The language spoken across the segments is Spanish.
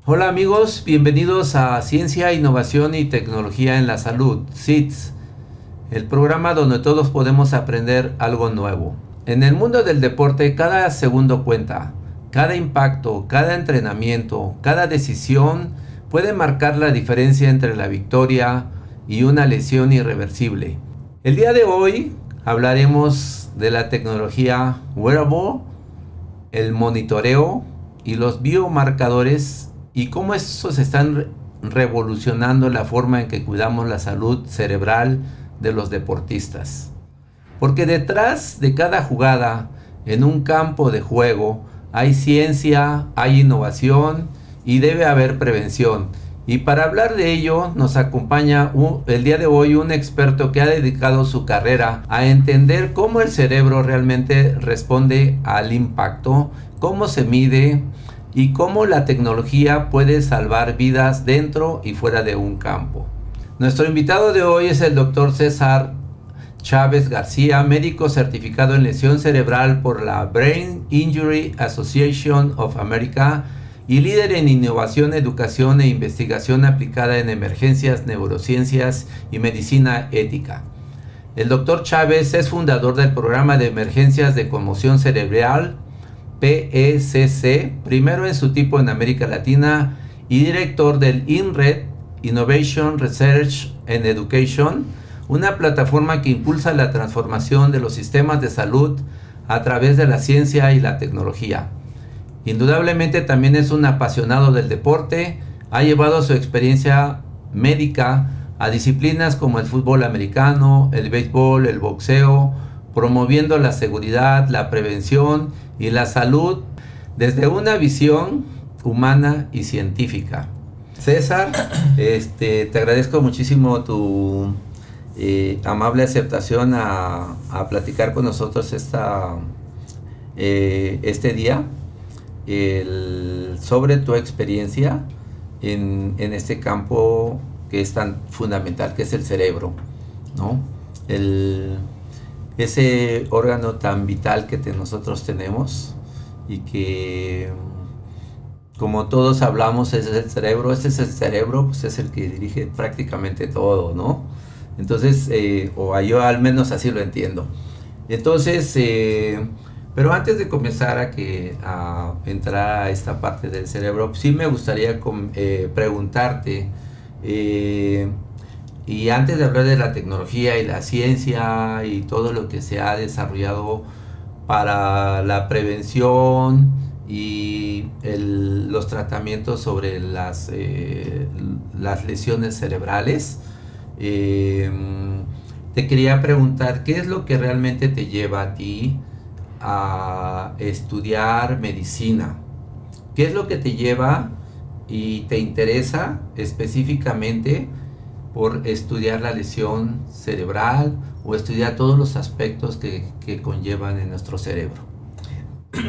Hola amigos, bienvenidos a Ciencia, Innovación y Tecnología en la Salud, CITS, el programa donde todos podemos aprender algo nuevo. En el mundo del deporte cada segundo cuenta, cada impacto, cada entrenamiento, cada decisión puede marcar la diferencia entre la victoria y una lesión irreversible. El día de hoy hablaremos de la tecnología wearable, el monitoreo y los biomarcadores y cómo estos están revolucionando la forma en que cuidamos la salud cerebral de los deportistas. Porque detrás de cada jugada en un campo de juego hay ciencia, hay innovación y debe haber prevención. Y para hablar de ello nos acompaña el día de hoy un experto que ha dedicado su carrera a entender cómo el cerebro realmente responde al impacto, cómo se mide y cómo la tecnología puede salvar vidas dentro y fuera de un campo. Nuestro invitado de hoy es el Dr. César Chávez García, médico certificado en lesión cerebral por la Brain Injury Association of America y líder en innovación, educación e investigación aplicada en emergencias, neurociencias y medicina ética. El Dr. Chávez es fundador del programa de emergencias de conmoción cerebral PECC, primero en su tipo en América Latina, y director del INRED, Innovation Research and Education, una plataforma que impulsa la transformación de los sistemas de salud a través de la ciencia y la tecnología. Indudablemente también es un apasionado del deporte, ha llevado su experiencia médica a disciplinas como el fútbol americano, el béisbol, el boxeo, promoviendo la seguridad, la prevención y la salud desde una visión humana y científica. César, te agradezco muchísimo tu amable aceptación a platicar con nosotros este día sobre tu experiencia en este campo que es tan fundamental, que es el cerebro, ¿no? Ese órgano tan vital que nosotros tenemos y que, como todos hablamos, es el cerebro. Este es el cerebro, pues es el que dirige prácticamente todo, ¿no? Entonces, yo al menos así lo entiendo. Entonces, pero antes de comenzar a entrar a esta parte del cerebro, sí me gustaría preguntarte, y antes de hablar de la tecnología y la ciencia y todo lo que se ha desarrollado para la prevención y los tratamientos sobre las lesiones cerebrales, te quería preguntar, ¿qué es lo que realmente te lleva a ti a estudiar medicina? ¿Qué es lo que te lleva y te interesa específicamente por estudiar la lesión cerebral o estudiar todos los aspectos que conllevan en nuestro cerebro?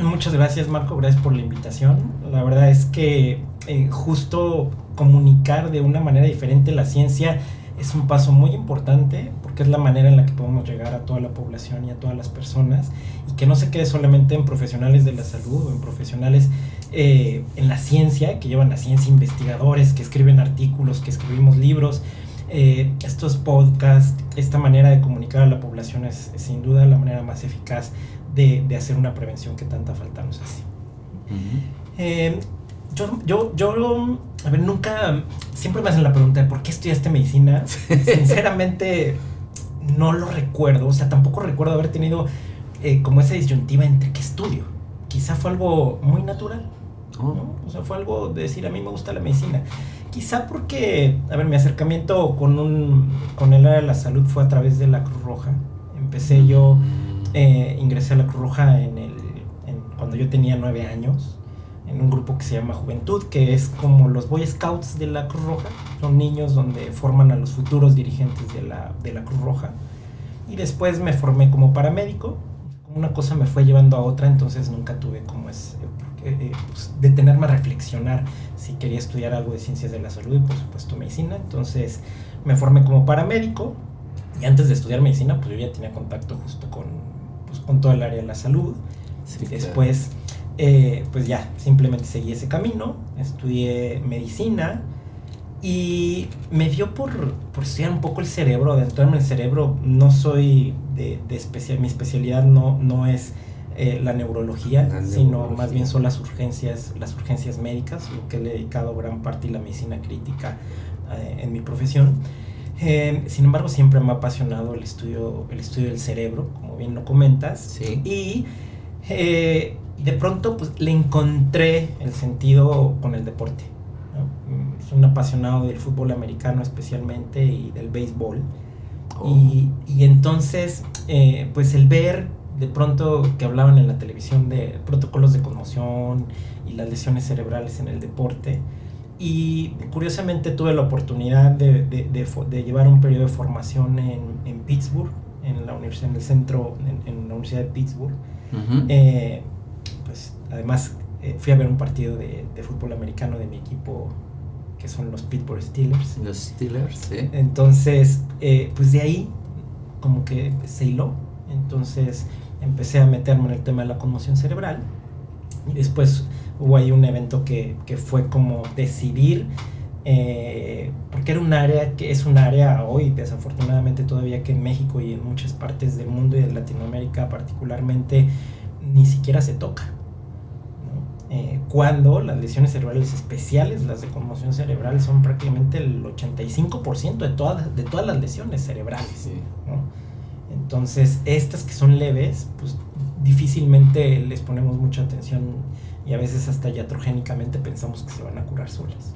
Muchas gracias, Marco, gracias por la invitación. La verdad es que justo comunicar de una manera diferente la ciencia es un paso muy importante, porque es la manera en la que podemos llegar a toda la población y a todas las personas, y que no se quede solamente en profesionales de la salud o en profesionales en la ciencia, que llevan la ciencia, investigadores, que escriben artículos, que escribimos libros. Estos podcasts, esta manera de comunicar a la población es sin duda la manera más eficaz de hacer una prevención que tanta falta nos hace. A ver, nunca, siempre me hacen la pregunta de ¿por qué estudiaste medicina? Sinceramente no lo recuerdo, o sea, tampoco recuerdo haber tenido como esa disyuntiva entre qué estudio. Quizá fue algo muy natural, ¿no? O sea, fue algo de decir, a mí me gusta la medicina. Quizá porque, a ver, mi acercamiento con el área de la salud fue a través de la Cruz Roja. Empecé yo, ingresé a la Cruz Roja cuando yo tenía 9 años, en un grupo que se llama Juventud, que es como los Boy Scouts de la Cruz Roja. Son niños donde forman a los futuros dirigentes de la Cruz Roja. Y después me formé como paramédico. Una cosa me fue llevando a otra, entonces nunca tuve como detenerme a reflexionar si quería estudiar algo de ciencias de la salud y por supuesto medicina. Entonces me formé como paramédico, y antes de estudiar medicina pues yo ya tenía contacto justo con todo el área de la salud. Sí, después pues ya, simplemente seguí ese camino, estudié medicina y me dio por estudiar un poco el cerebro, adentrarme en el cerebro. No soy mi especialidad no es la neurología, sino más bien son las urgencias médicas, lo que le he dedicado gran parte, y la medicina crítica en mi profesión. Sin embargo, siempre me ha apasionado el estudio del cerebro, como bien lo comentas. Sí. Y de pronto pues le encontré el sentido con el deporte, ¿no? Soy un apasionado del fútbol americano especialmente y del béisbol. Y entonces pues el ver de pronto que hablaban en la televisión de protocolos de conmoción y las lesiones cerebrales en el deporte, y curiosamente tuve la oportunidad de llevar un periodo de formación en Pittsburgh, en la universidad, en el centro, en la Universidad de Pittsburgh. Uh-huh. Pues además fui a ver un partido de fútbol americano de mi equipo, que son los Pittsburgh Steelers. Los Steelers, sí. Entonces, pues de ahí como que se hiló. Entonces empecé a meterme en el tema de la conmoción cerebral. Y después hubo ahí un evento que fue como decidir, porque era un área que es un área hoy, desafortunadamente todavía, que en México y en muchas partes del mundo y en Latinoamérica particularmente ni siquiera se toca, ¿no? Cuando las lesiones cerebrales especiales, las de conmoción cerebral, son prácticamente el 85% de todas las lesiones cerebrales, sí, ¿no? Entonces estas que son leves, pues difícilmente les ponemos mucha atención, y a veces hasta iatrogénicamente pensamos que se van a curar solas.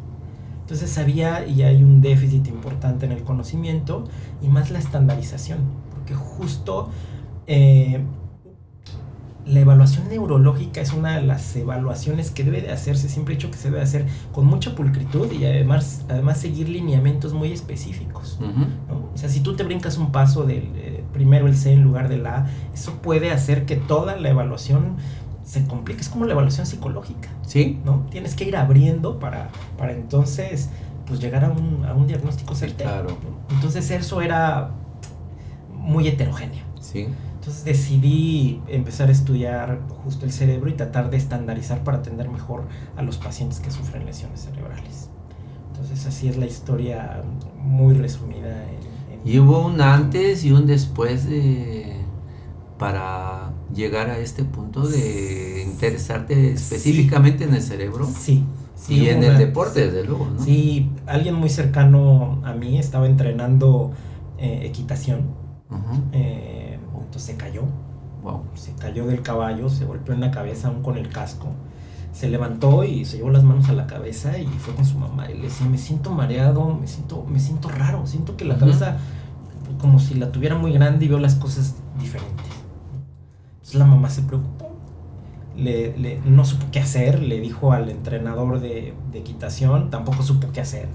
Entonces había y hay un déficit importante en el conocimiento, y más la estandarización, porque justo la evaluación neurológica es una de las evaluaciones que debe de hacerse, siempre he dicho que se debe hacer con mucha pulcritud, y además seguir lineamientos muy específicos, uh-huh, ¿no? O sea, si tú te brincas un paso del primero el C en lugar del A, eso puede hacer que toda la evaluación se complique. Es como la evaluación psicológica, sí, ¿no? Tienes que ir abriendo para entonces pues llegar a un diagnóstico certero. Claro. ¿No? Entonces eso era muy heterogéneo. Sí. Entonces decidí empezar a estudiar justo el cerebro y tratar de estandarizar para atender mejor a los pacientes que sufren lesiones cerebrales. Entonces así es la historia muy resumida. ¿Y hubo un antes y un después para llegar a este punto de interesarte específicamente en el cerebro? Sí. Y en el deporte, desde luego, ¿no? Sí, alguien muy cercano a mí estaba entrenando equitación. Uh-huh. Entonces se cayó. Wow. Se cayó del caballo, se golpeó en la cabeza aún con el casco. Se levantó y se llevó las manos a la cabeza y fue con su mamá. Y le decía, me siento mareado, me siento raro. Siento que la cabeza como si la tuviera muy grande y veo las cosas diferentes. Entonces la mamá se preocupó. No supo qué hacer, le dijo al entrenador de equitación, tampoco supo qué hacer.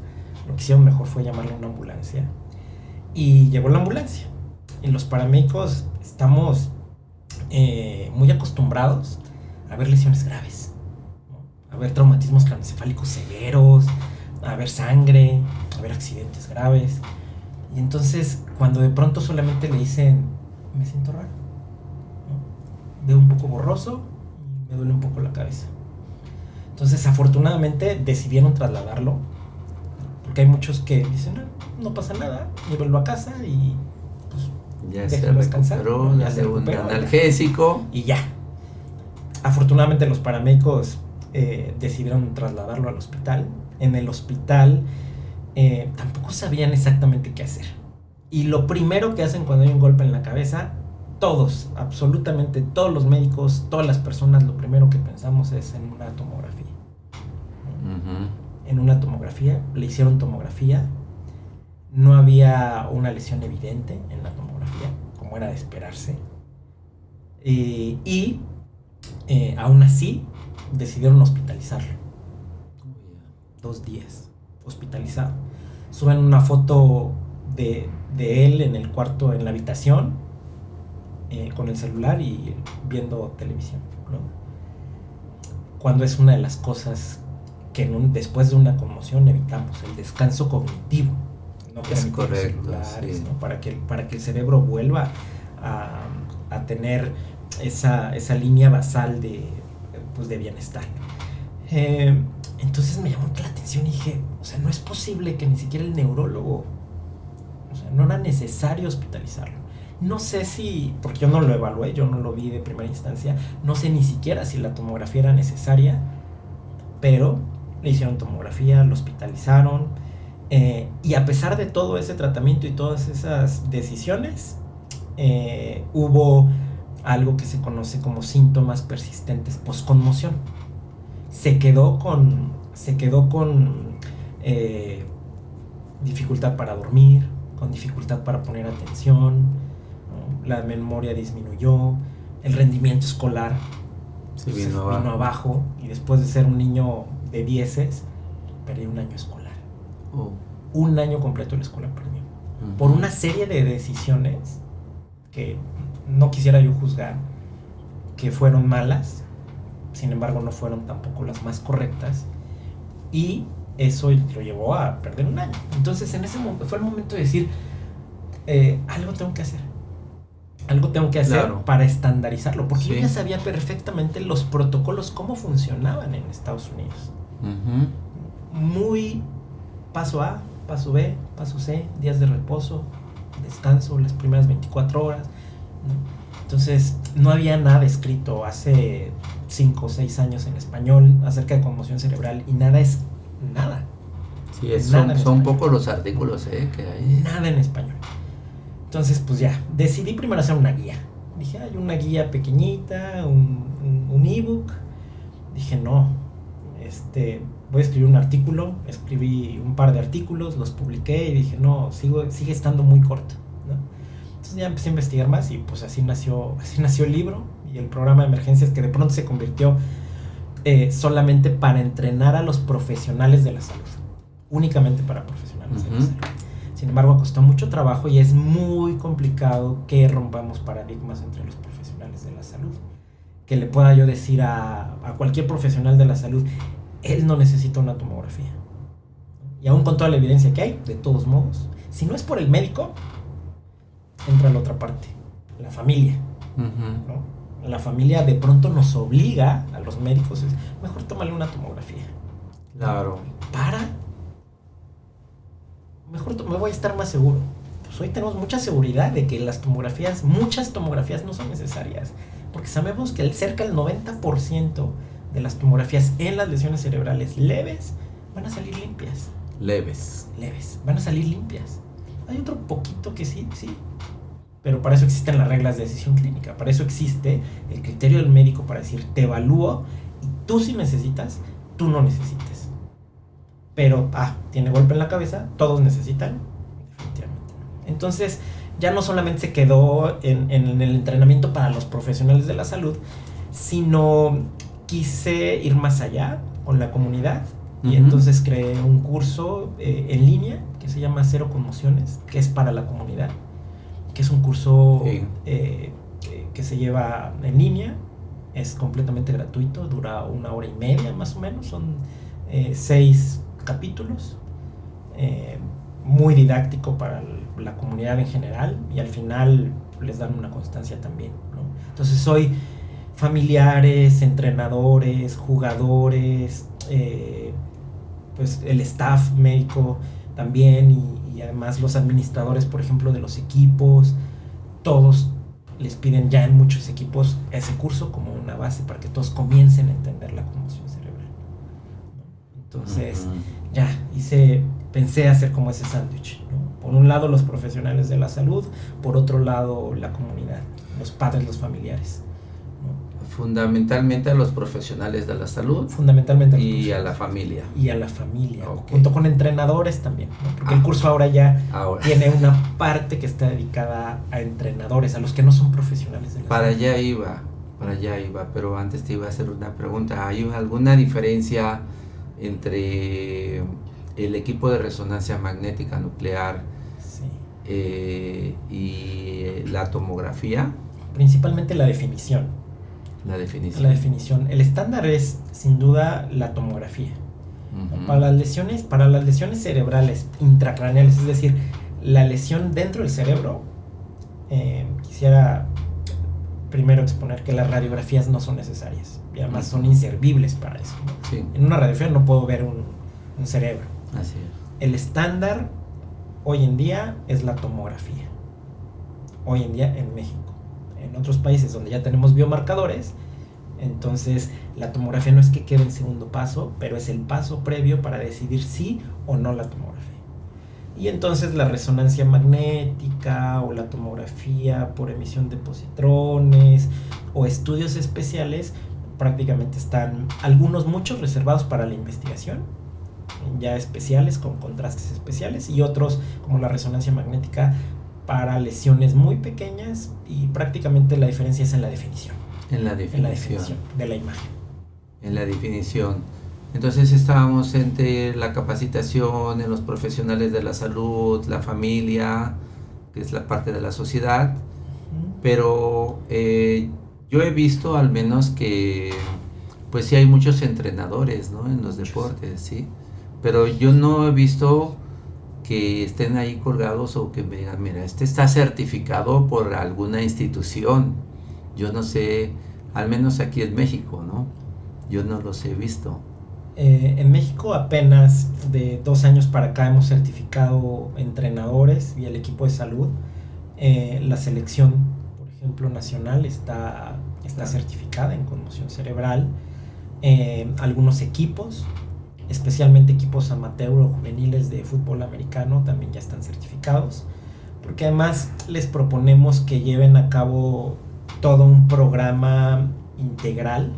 Lo que hicieron mejor fue llamarle a una ambulancia. Y llegó la ambulancia. Y los paramédicos estamos muy acostumbrados a ver lesiones graves, ¿no? A ver traumatismos craneoencefálicos severos, a ver sangre, a ver accidentes graves. Y entonces, cuando de pronto solamente le dicen, me siento raro, ¿no? Veo un poco borroso y me duele un poco la cabeza. Entonces, afortunadamente, decidieron trasladarlo, porque hay muchos que dicen, no pasa nada, llévenlo a casa y pues ya se recuperó, ya se un analgésico y ya. Afortunadamente los paramédicos decidieron trasladarlo al hospital. En el hospital tampoco sabían exactamente qué hacer. Y lo primero que hacen cuando hay un golpe en la cabeza, todos, absolutamente todos los médicos, todas las personas, lo primero que pensamos es en una tomografía. Uh-huh. En una tomografía, le hicieron tomografía. No había una lesión evidente en la tomografía, como era de esperarse. Y aún así decidieron hospitalizarlo. 2 días hospitalizado. Suben una foto de él en el cuarto, en la habitación, con el celular y viendo televisión, ¿no? Cuando es una de las cosas que después de una conmoción evitamos, el descanso cognitivo. No es correcto, celulares, sí. ¿no? Para que el cerebro vuelva a tener esa línea basal de pues de bienestar. Entonces me llamó la atención y dije, o sea, no es posible que ni siquiera el neurólogo, o sea, no era necesario hospitalizarlo. No sé si, porque yo no lo evalué, yo no lo vi de primera instancia, no sé ni siquiera si la tomografía era necesaria, pero le hicieron tomografía, lo hospitalizaron, y a pesar de todo ese tratamiento y todas esas decisiones, hubo algo que se conoce como síntomas persistentes postconmoción. Se quedó con dificultad para dormir, con dificultad para poner atención, ¿no? La memoria disminuyó, el rendimiento escolar se vino abajo, y después de ser un niño de 10, perdí un año escolar. Un año completo de la escuela perdió. Por una serie de decisiones que no quisiera yo juzgar, que fueron malas, sin embargo no fueron tampoco las más correctas, y eso lo llevó a perder un año. Entonces en ese momento fue el momento de decir, algo tengo que hacer. Algo tengo que hacer, claro, para estandarizarlo, porque yo ya sabía perfectamente los protocolos, cómo funcionaban en Estados Unidos. Muy paso A, paso B, paso C, días de reposo, descanso, las primeras 24 horas, ¿no? Entonces no había nada escrito hace 5 o 6 años en español acerca de conmoción cerebral, y nada es nada. Sí, son pocos los artículos que hay. Nada en español. Entonces, pues ya, decidí primero hacer una guía. Dije, hay una guía pequeñita, un ebook. Dije, no, voy a escribir un artículo. Escribí un par de artículos, los publiqué y dije, no, sigue estando muy corto, ¿no? Entonces ya empecé a investigar más y pues así nació el libro y el programa de emergencias, que de pronto se convirtió solamente para entrenar a los profesionales de la salud. Únicamente para profesionales de la salud. Sin embargo, costó mucho trabajo y es muy complicado que rompamos paradigmas entre los profesionales de la salud. Que le pueda yo decir a cualquier profesional de la salud, él no necesita una tomografía. Y aún con toda la evidencia que hay, de todos modos, si no es por el médico, entra la otra parte, la familia. ¿No? La familia de pronto nos obliga a los médicos, mejor tómale una tomografía. Claro. Mejor me voy a estar más seguro. Pues hoy tenemos mucha seguridad de que muchas tomografías no son necesarias, porque sabemos que cerca del 90% de las tomografías en las lesiones cerebrales leves van a salir limpias. Leves, van a salir limpias. Hay otro poquito que sí, pero para eso existen las reglas de decisión clínica, para eso existe el criterio del médico para decir, te evalúo y tú sí necesitas, tú no necesitas. Pero, tiene golpe en la cabeza, todos necesitan, definitivamente. Entonces, ya no solamente se quedó en el entrenamiento para los profesionales de la salud, sino quise ir más allá con la comunidad. Y entonces creé un curso en línea que se llama Cero Conmociones, que es para la comunidad, que es un curso que se lleva en línea, es completamente gratuito, dura 1 hora y media más o menos, son 6 capítulos, muy didáctico para la comunidad en general, y al final les dan una constancia también, ¿no? Entonces hoy familiares, entrenadores, jugadores, pues el staff médico también, y además los administradores, por ejemplo, de los equipos, todos les piden ya en muchos equipos ese curso como una base para que todos comiencen a entender la conmoción cerebral, ¿no? Entonces pensé hacer como ese sándwich, ¿no? Por un lado los profesionales de la salud, por otro lado la comunidad, los padres, los familiares, ¿no? Fundamentalmente a los profesionales de la salud. Fundamentalmente y a la familia. Okay. Junto con entrenadores también, ¿no? Porque el curso ahora tiene una parte que está dedicada a entrenadores, a los que no son profesionales de la salud. Para allá iba, pero antes te iba a hacer una pregunta. ¿Hay alguna diferencia entre el equipo de resonancia magnética nuclear y la tomografía? Principalmente la definición. La definición. El estándar es, sin duda, la tomografía. Para las lesiones cerebrales intracraneales, es decir, la lesión dentro del cerebro, quisiera primero exponer que las radiografías no son necesarias y además son inservibles para eso, ¿no? Sí. En una radiografía no puedo ver un cerebro. Así es. El estándar hoy en día es la tomografía. Hoy en día en México. En otros países donde ya tenemos biomarcadores, entonces la tomografía no es que quede en segundo paso, pero es el paso previo para decidir sí o no la tomografía. Y entonces la resonancia magnética o la tomografía por emisión de positrones o estudios especiales prácticamente están muchos reservados para la investigación, ya especiales con contrastes especiales, y otros como la resonancia magnética para lesiones muy pequeñas, y prácticamente la diferencia es en la definición. En la definición de la imagen. En la definición. Entonces estábamos entre la capacitación en los profesionales de la salud, la familia, que es la parte de la sociedad, pero yo he visto al menos que pues sí hay muchos entrenadores, ¿no? En los deportes, sí, pero yo no he visto que estén ahí colgados o que me digan, mira, este está certificado por alguna institución. Yo no sé, al menos aquí en México, ¿no? Yo no los he visto. En México apenas de 2 años para acá hemos certificado entrenadores y el equipo de salud. La selección, por ejemplo, nacional está certificada en conmoción cerebral. Algunos equipos, especialmente equipos amateur o juveniles de fútbol americano, también ya están certificados, porque además les proponemos que lleven a cabo todo un programa integral.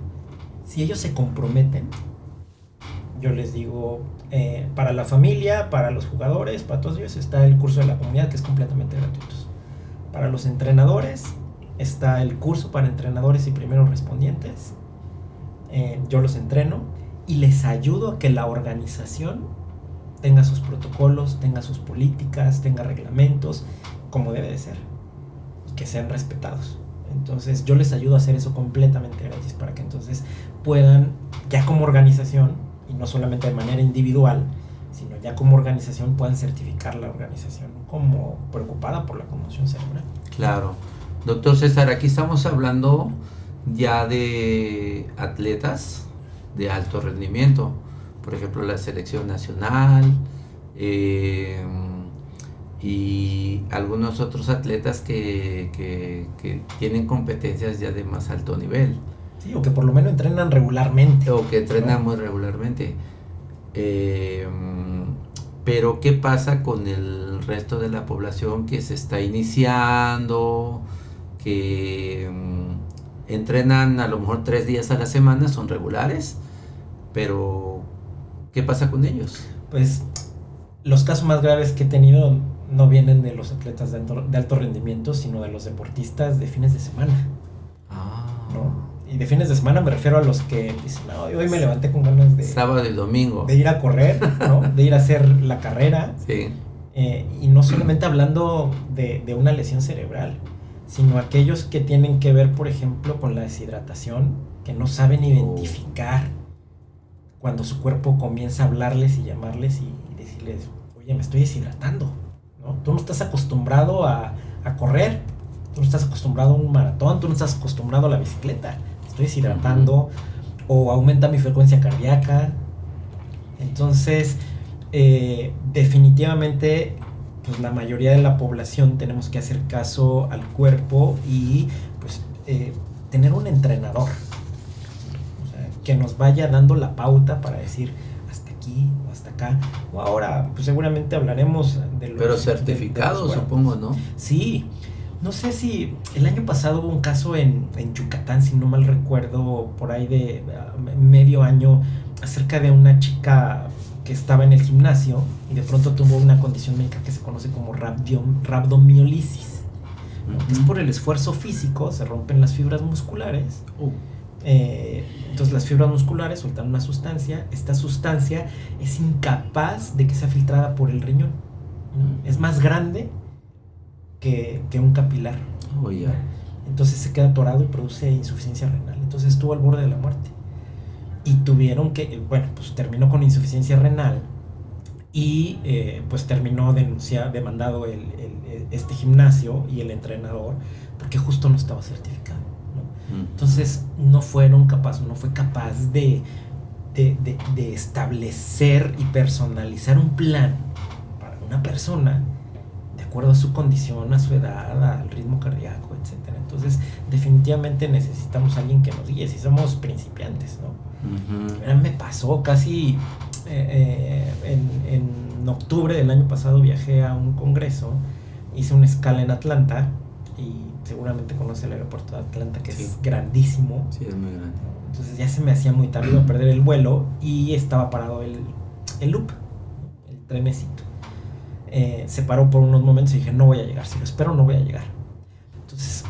Si ellos se comprometen, yo les digo, para la familia, para los jugadores, para todos ellos está el curso de la comunidad, que es completamente gratuito. Para los entrenadores está el curso para entrenadores y primeros respondientes. Yo los entreno y les ayudo a que la organización tenga sus protocolos, tenga sus políticas, tenga reglamentos, como debe de ser, y que sean respetados. Entonces yo les ayudo a hacer eso completamente gratis, para que entonces puedan, ya como organización, y no solamente de manera individual, sino ya como organización, puedan certificar la organización como preocupada por la conmoción cerebral. Claro. Doctor César, aquí estamos hablando ya de atletas de alto rendimiento, por ejemplo la selección nacional, y algunos otros atletas que tienen competencias ya de más alto nivel. Sí, o que por lo menos entrenan regularmente. O que entrenan muy regularmente. Pero ¿qué pasa con el resto de la población que se está iniciando, que entrenan a lo mejor 3 días a la semana, son regulares, pero ¿qué pasa con ellos? Pues los casos más graves que he tenido no vienen de los atletas de alto rendimiento, sino de los deportistas de fines de semana. ¿No? Y de fines de semana me refiero a los que dicen, no, hoy me levanté con ganas de... Sábado y domingo. De ir a correr, ¿no? De ir a hacer la carrera. Sí. Y no solamente hablando de una lesión cerebral, sino aquellos que tienen que ver, por ejemplo, con la deshidratación, que no saben identificar cuando su cuerpo comienza a hablarles y llamarles y decirles, oye, me estoy deshidratando, ¿no? Tú no estás acostumbrado a correr, tú no estás acostumbrado a un maratón, tú no estás acostumbrado a la bicicleta, estoy deshidratando, o aumenta mi frecuencia cardíaca. Entonces, definitivamente, pues la mayoría de la población tenemos que hacer caso al cuerpo y pues tener un entrenador, o sea, que nos vaya dando la pauta para decir hasta aquí o hasta acá. O ahora, pues seguramente hablaremos de los... Pero certificado, supongo, ¿no? Sí. No sé si el año pasado hubo un caso en Yucatán, si no mal recuerdo, por ahí de medio año, acerca de una chica que estaba en el gimnasio y de pronto tuvo una condición médica que se conoce como rabdomiolisis. Es por el esfuerzo físico, se rompen las fibras musculares. Entonces las fibras musculares sueltan una sustancia. Esta sustancia es incapaz de que sea filtrada por el riñón, ¿no? Es más grande que un capilar. Entonces se queda atorado y produce insuficiencia renal. Entonces estuvo al borde de la muerte. Y tuvieron que, pues terminó con insuficiencia renal y pues terminó demandado este gimnasio y el entrenador, porque justo no estaba certificado. Entonces no fue capaz de establecer y personalizar un plan para una persona de acuerdo a su condición, a su edad, al ritmo cardíaco, etcétera. Entonces definitivamente necesitamos a alguien que nos guíe si somos principiantes, ¿no? Me pasó casi en octubre del año pasado, viajé a un congreso, hice una escala en Atlanta y seguramente conoce el aeropuerto de Atlanta, que es grandísimo. Sí, es muy grande. Entonces ya se me hacía muy tarde, iba a perder el vuelo y estaba parado el loop, el trenecito. Se paró por unos momentos y dije, no voy a llegar, si lo espero no voy a llegar. Entonces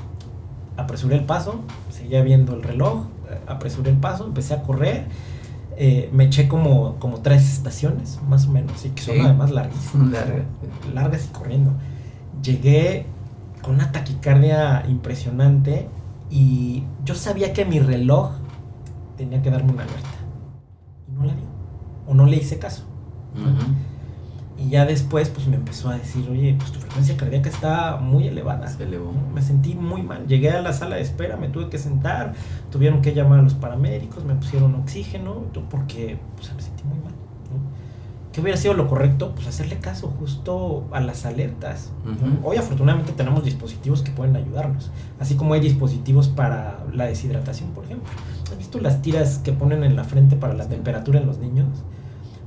apresuré el paso, seguía viendo el reloj, apresuré el paso, empecé a correr, me eché como 3 estaciones, más o menos, y que son además larguísimas, largas y corriendo. Llegué con una taquicardia impresionante y yo sabía que mi reloj tenía que darme una alerta y no la dio, o no le hice caso. Y ya después pues me empezó a decir, oye, pues tu frecuencia cardíaca está muy elevada. Se elevó. Me sentí muy mal, llegué a la sala de espera, me tuve que sentar, tuvieron que llamar a los paramédicos, me pusieron oxígeno, porque pues me sentí muy mal, ¿no? ¿Qué hubiera sido lo correcto? Pues hacerle caso justo a las alertas, ¿no? Hoy afortunadamente tenemos dispositivos que pueden ayudarnos, así como hay dispositivos para la deshidratación, por ejemplo. ¿Has visto las tiras que ponen en la frente para la temperatura en los niños?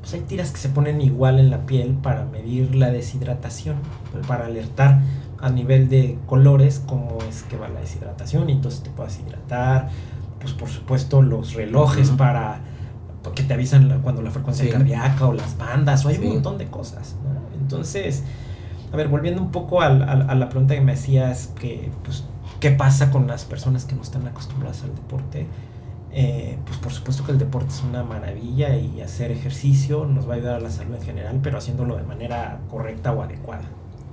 Pues hay tiras que se ponen igual en la piel para medir la deshidratación, para alertar a nivel de colores cómo es que va la deshidratación y entonces te puedas hidratar. Pues por supuesto los relojes porque te avisan cuando la frecuencia cardíaca, o las bandas, o hay un montón de cosas, ¿no? Entonces, a ver, volviendo un poco a la pregunta que me hacías, que pues ¿qué pasa con las personas que no están acostumbradas al deporte? Pues por supuesto que el deporte es una maravilla y hacer ejercicio nos va a ayudar a la salud en general, pero haciéndolo de manera correcta o adecuada.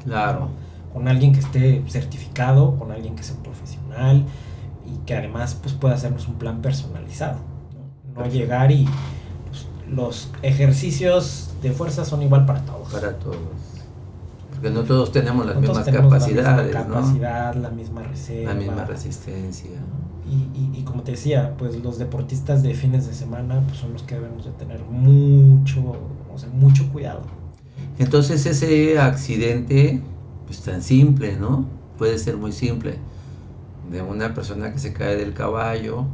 Claro. Con alguien que esté certificado, con alguien que sea un profesional y que además pues pueda hacernos un plan personalizado, no llegar y pues, los ejercicios de fuerza son igual para todos. Para todos. Porque no todos tenemos las mismas capacidades, la misma capacidad, la misma reserva, la misma resistencia. Y como te decía, pues los deportistas de fines de semana pues son los que debemos de tener mucho cuidado. Entonces ese accidente, pues tan simple, ¿no? Puede ser muy simple. De una persona que se cae del caballo,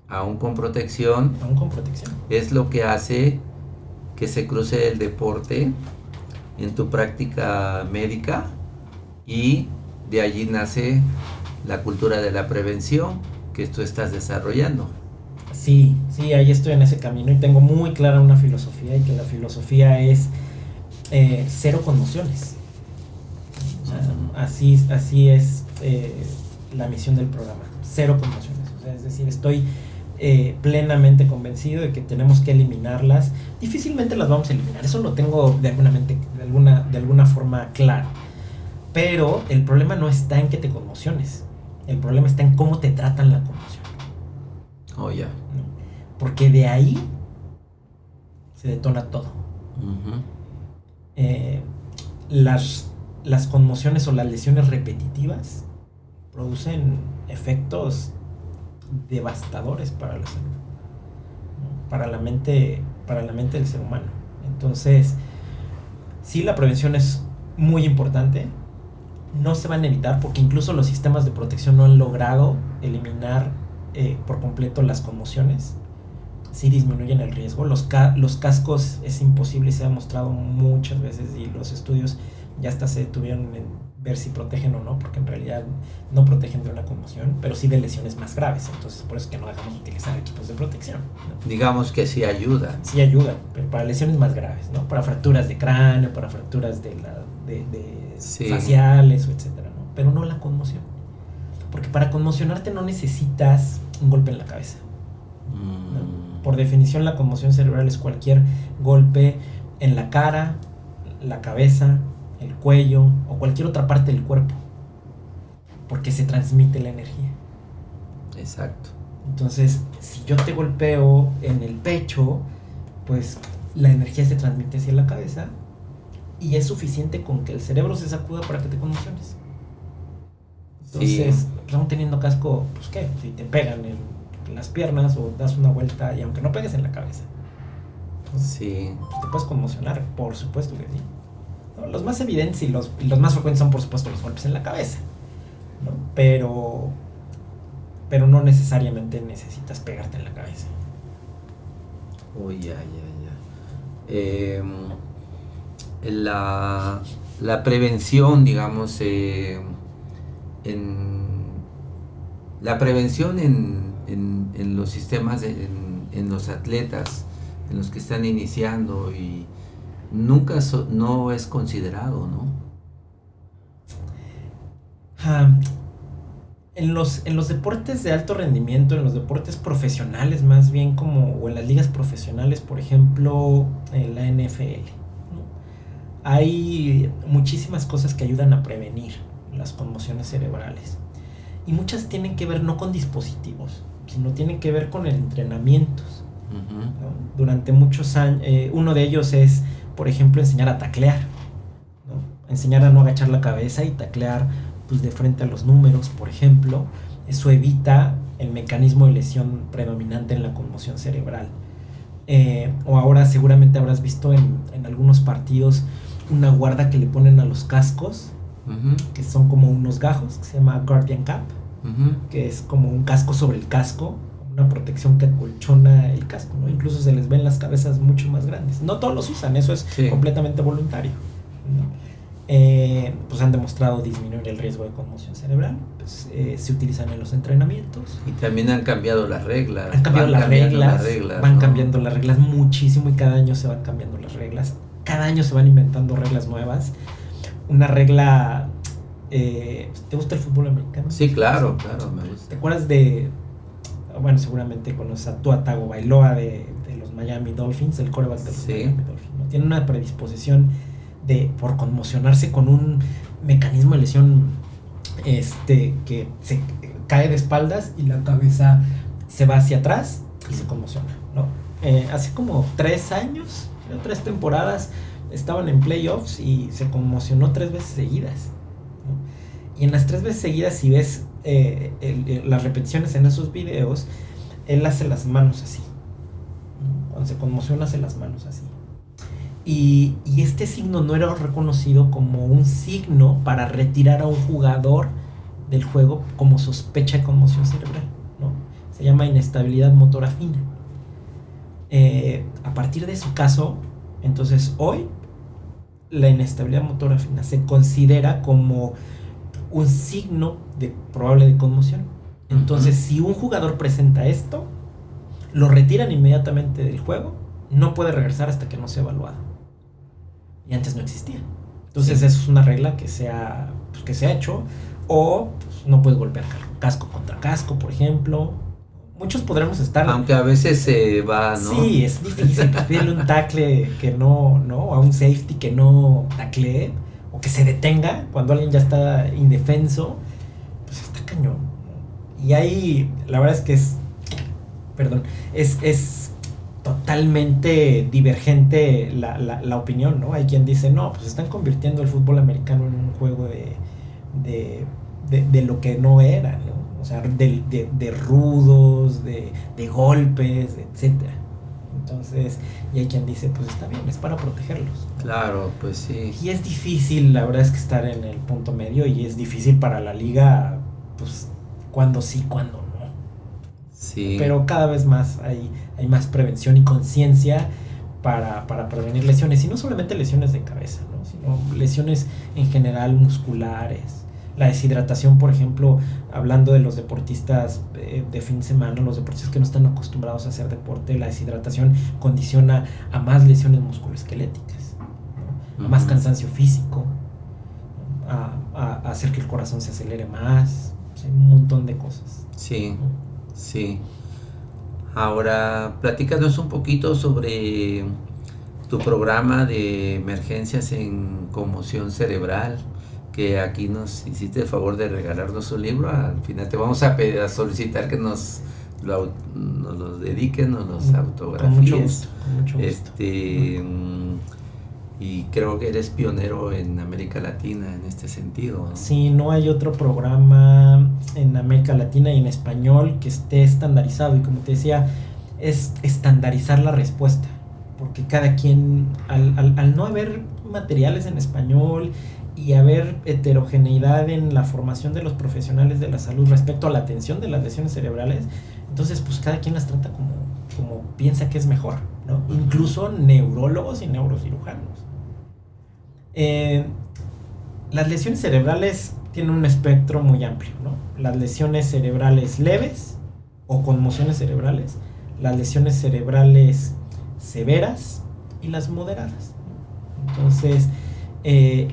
aún con protección. Es lo que hace que se cruce el deporte en tu práctica médica, y de allí nace la cultura de la prevención que tú estás desarrollando. Sí, ahí estoy en ese camino y tengo muy clara una filosofía, y que la filosofía es cero conmociones. O sea, así es la misión del programa, cero conmociones. O sea, es decir, estoy plenamente convencido de que tenemos que eliminarlas. Difícilmente las vamos a eliminar, eso lo tengo de alguna forma claro. Pero el problema no está en que te conmociones, el problema está en cómo te tratan la conmoción. Oh, ya. Porque de ahí se detona todo. Las conmociones o las lesiones repetitivas producen efectos devastadores para la salud, ¿no? para la mente del ser humano. Entonces, sí, la prevención es muy importante. No se van a evitar, porque incluso los sistemas de protección no han logrado eliminar por completo las conmociones. Sí disminuyen el riesgo. Los cascos es imposible y se ha demostrado muchas veces, y los estudios ya hasta se detuvieron en ver si protegen o no, porque en realidad no protegen de una conmoción, pero sí de lesiones más graves. Entonces por eso es que no dejamos de utilizar equipos de protección, ¿no? Digamos que sí ayudan. Sí ayudan, pero para lesiones más graves, ¿no? Para fracturas de cráneo, para fracturas de faciales, etcétera, ¿no? Pero no la conmoción. Porque para conmocionarte no necesitas un golpe en la cabeza, ¿no? Por definición, la conmoción cerebral es cualquier golpe en la cara, la cabeza, el cuello o cualquier otra parte del cuerpo, porque se transmite la energía. Exacto. Entonces, si yo te golpeo en el pecho, pues la energía se transmite hacia la cabeza, y es suficiente con que el cerebro se sacuda para que te conmociones. Entonces, pues aún teniendo casco, pues qué, si te pegan en las piernas o das una vuelta y aunque no pegues en la cabeza, ¿no? Sí. Pues te puedes conmocionar, por supuesto que sí, ¿no? Los más evidentes y los más frecuentes son por supuesto los golpes en la cabeza, ¿no? Pero no necesariamente necesitas pegarte en la cabeza. Oh, ya. La prevención, digamos, la prevención en los sistemas, en los atletas, en los que están iniciando, y nunca no es considerado, ¿no? En los deportes de alto rendimiento, en los deportes profesionales más bien, o en las ligas profesionales, por ejemplo, en la NFL, ¿no? Hay muchísimas cosas que ayudan a prevenir las conmociones cerebrales. Y muchas tienen que ver no con dispositivos, sino tienen que ver con el entrenamiento, ¿no? Durante muchos años, uno de ellos es, por ejemplo, enseñar a taclear, ¿no? Enseñar a no agachar la cabeza y taclear pues de frente a los números, por ejemplo. Eso evita el mecanismo de lesión predominante en la conmoción cerebral. O ahora seguramente habrás visto en algunos partidos una guarda que le ponen a los cascos, que son como unos gajos, que se llama Guardian Cap, que es como un casco sobre el casco, una protección que acolchona el casco, ¿no? Incluso se les ven las cabezas mucho más grandes. No todos los usan, eso es completamente voluntario, ¿no? Pues han demostrado disminuir el riesgo de conmoción cerebral. Pues, se utilizan en los entrenamientos. Y también han cambiado las reglas. Han cambiado las reglas, van ¿no? cambiando las reglas muchísimo, y cada año se van cambiando las reglas. Cada año se van inventando reglas nuevas. Una regla... ¿te gusta el fútbol americano? Sí, claro, me gusta. ¿Te acuerdas de... Bueno, seguramente conoces a Tua Tagovailoa de los Miami Dolphins, el quarterback de los Miami Dolphins, ¿no? Tiene una predisposición por conmocionarse con un mecanismo de lesión que se cae de espaldas y la cabeza se va hacia atrás y se conmociona, ¿no? Hace como 3 años, 3 temporadas, estaban en playoffs y se conmocionó 3 veces seguidas, ¿no? Y en las 3 veces seguidas, si ves las repeticiones en esos videos, él hace las manos así, ¿no? Cuando se conmociona hace las manos así. Y este signo no era reconocido como un signo para retirar a un jugador del juego como sospecha de conmoción cerebral, ¿no? Se llama inestabilidad motora fina. A partir de su caso, entonces hoy la inestabilidad motora fina se considera como un signo probable de conmoción. Entonces, si un jugador presenta esto, lo retiran inmediatamente del juego, no puede regresar hasta que no sea evaluado. Y antes no existía. Entonces, eso es una regla que se ha hecho. O pues, no puedes golpear casco contra casco, por ejemplo. Muchos podremos estar... Aunque a veces se va, ¿no? Sí, es difícil. Pues, pídele un tackle que no, a un safety que no taclee, o que se detenga cuando alguien ya está indefenso. Pues está cañón, ¿no? Y ahí, la verdad es que es totalmente divergente la opinión, ¿no? Hay quien dice, no, pues están convirtiendo el fútbol americano en un juego de lo que no era, ¿no? O sea, de rudos, de golpes, etcétera. Entonces, y hay quien dice, pues está bien, es para protegerlos, ¿no? Claro, pues sí. Y es difícil, la verdad es que estar en el punto medio, y es difícil para la liga, pues, cuando sí, cuando no. Sí. Pero cada vez más hay más prevención y conciencia para prevenir lesiones, y no solamente lesiones de cabeza, ¿no? Sino lesiones en general musculares. La deshidratación, por ejemplo, hablando de los deportistas de fin de semana, los deportistas que no están acostumbrados a hacer deporte, la deshidratación condiciona a más lesiones musculoesqueléticas, ¿no? A más cansancio físico, ¿no? a hacer que el corazón se acelere más, o sea, un montón de cosas. Sí, ¿no? sí. Ahora, platícanos un poquito sobre tu programa de emergencias en conmoción cerebral, que aquí nos hiciste el favor de regalarnos un libro. Al final te vamos a solicitar que nos lo dediquen, nos los autografíes. Con mucho gusto. Y creo que eres pionero en América Latina en este sentido, ¿no? Sí, no hay otro programa en América Latina y en español que esté estandarizado. Y como te decía, es estandarizar la respuesta. Porque cada quien, al no haber materiales en español y haber heterogeneidad en la formación de los profesionales de la salud respecto a la atención de las lesiones cerebrales, entonces pues cada quien las trata como piensa que es mejor, ¿no? Incluso neurólogos y neurocirujanos. Las lesiones cerebrales tienen un espectro muy amplio, ¿no? Las lesiones cerebrales leves o conmociones cerebrales, las lesiones cerebrales severas y las moderadas. Entonces,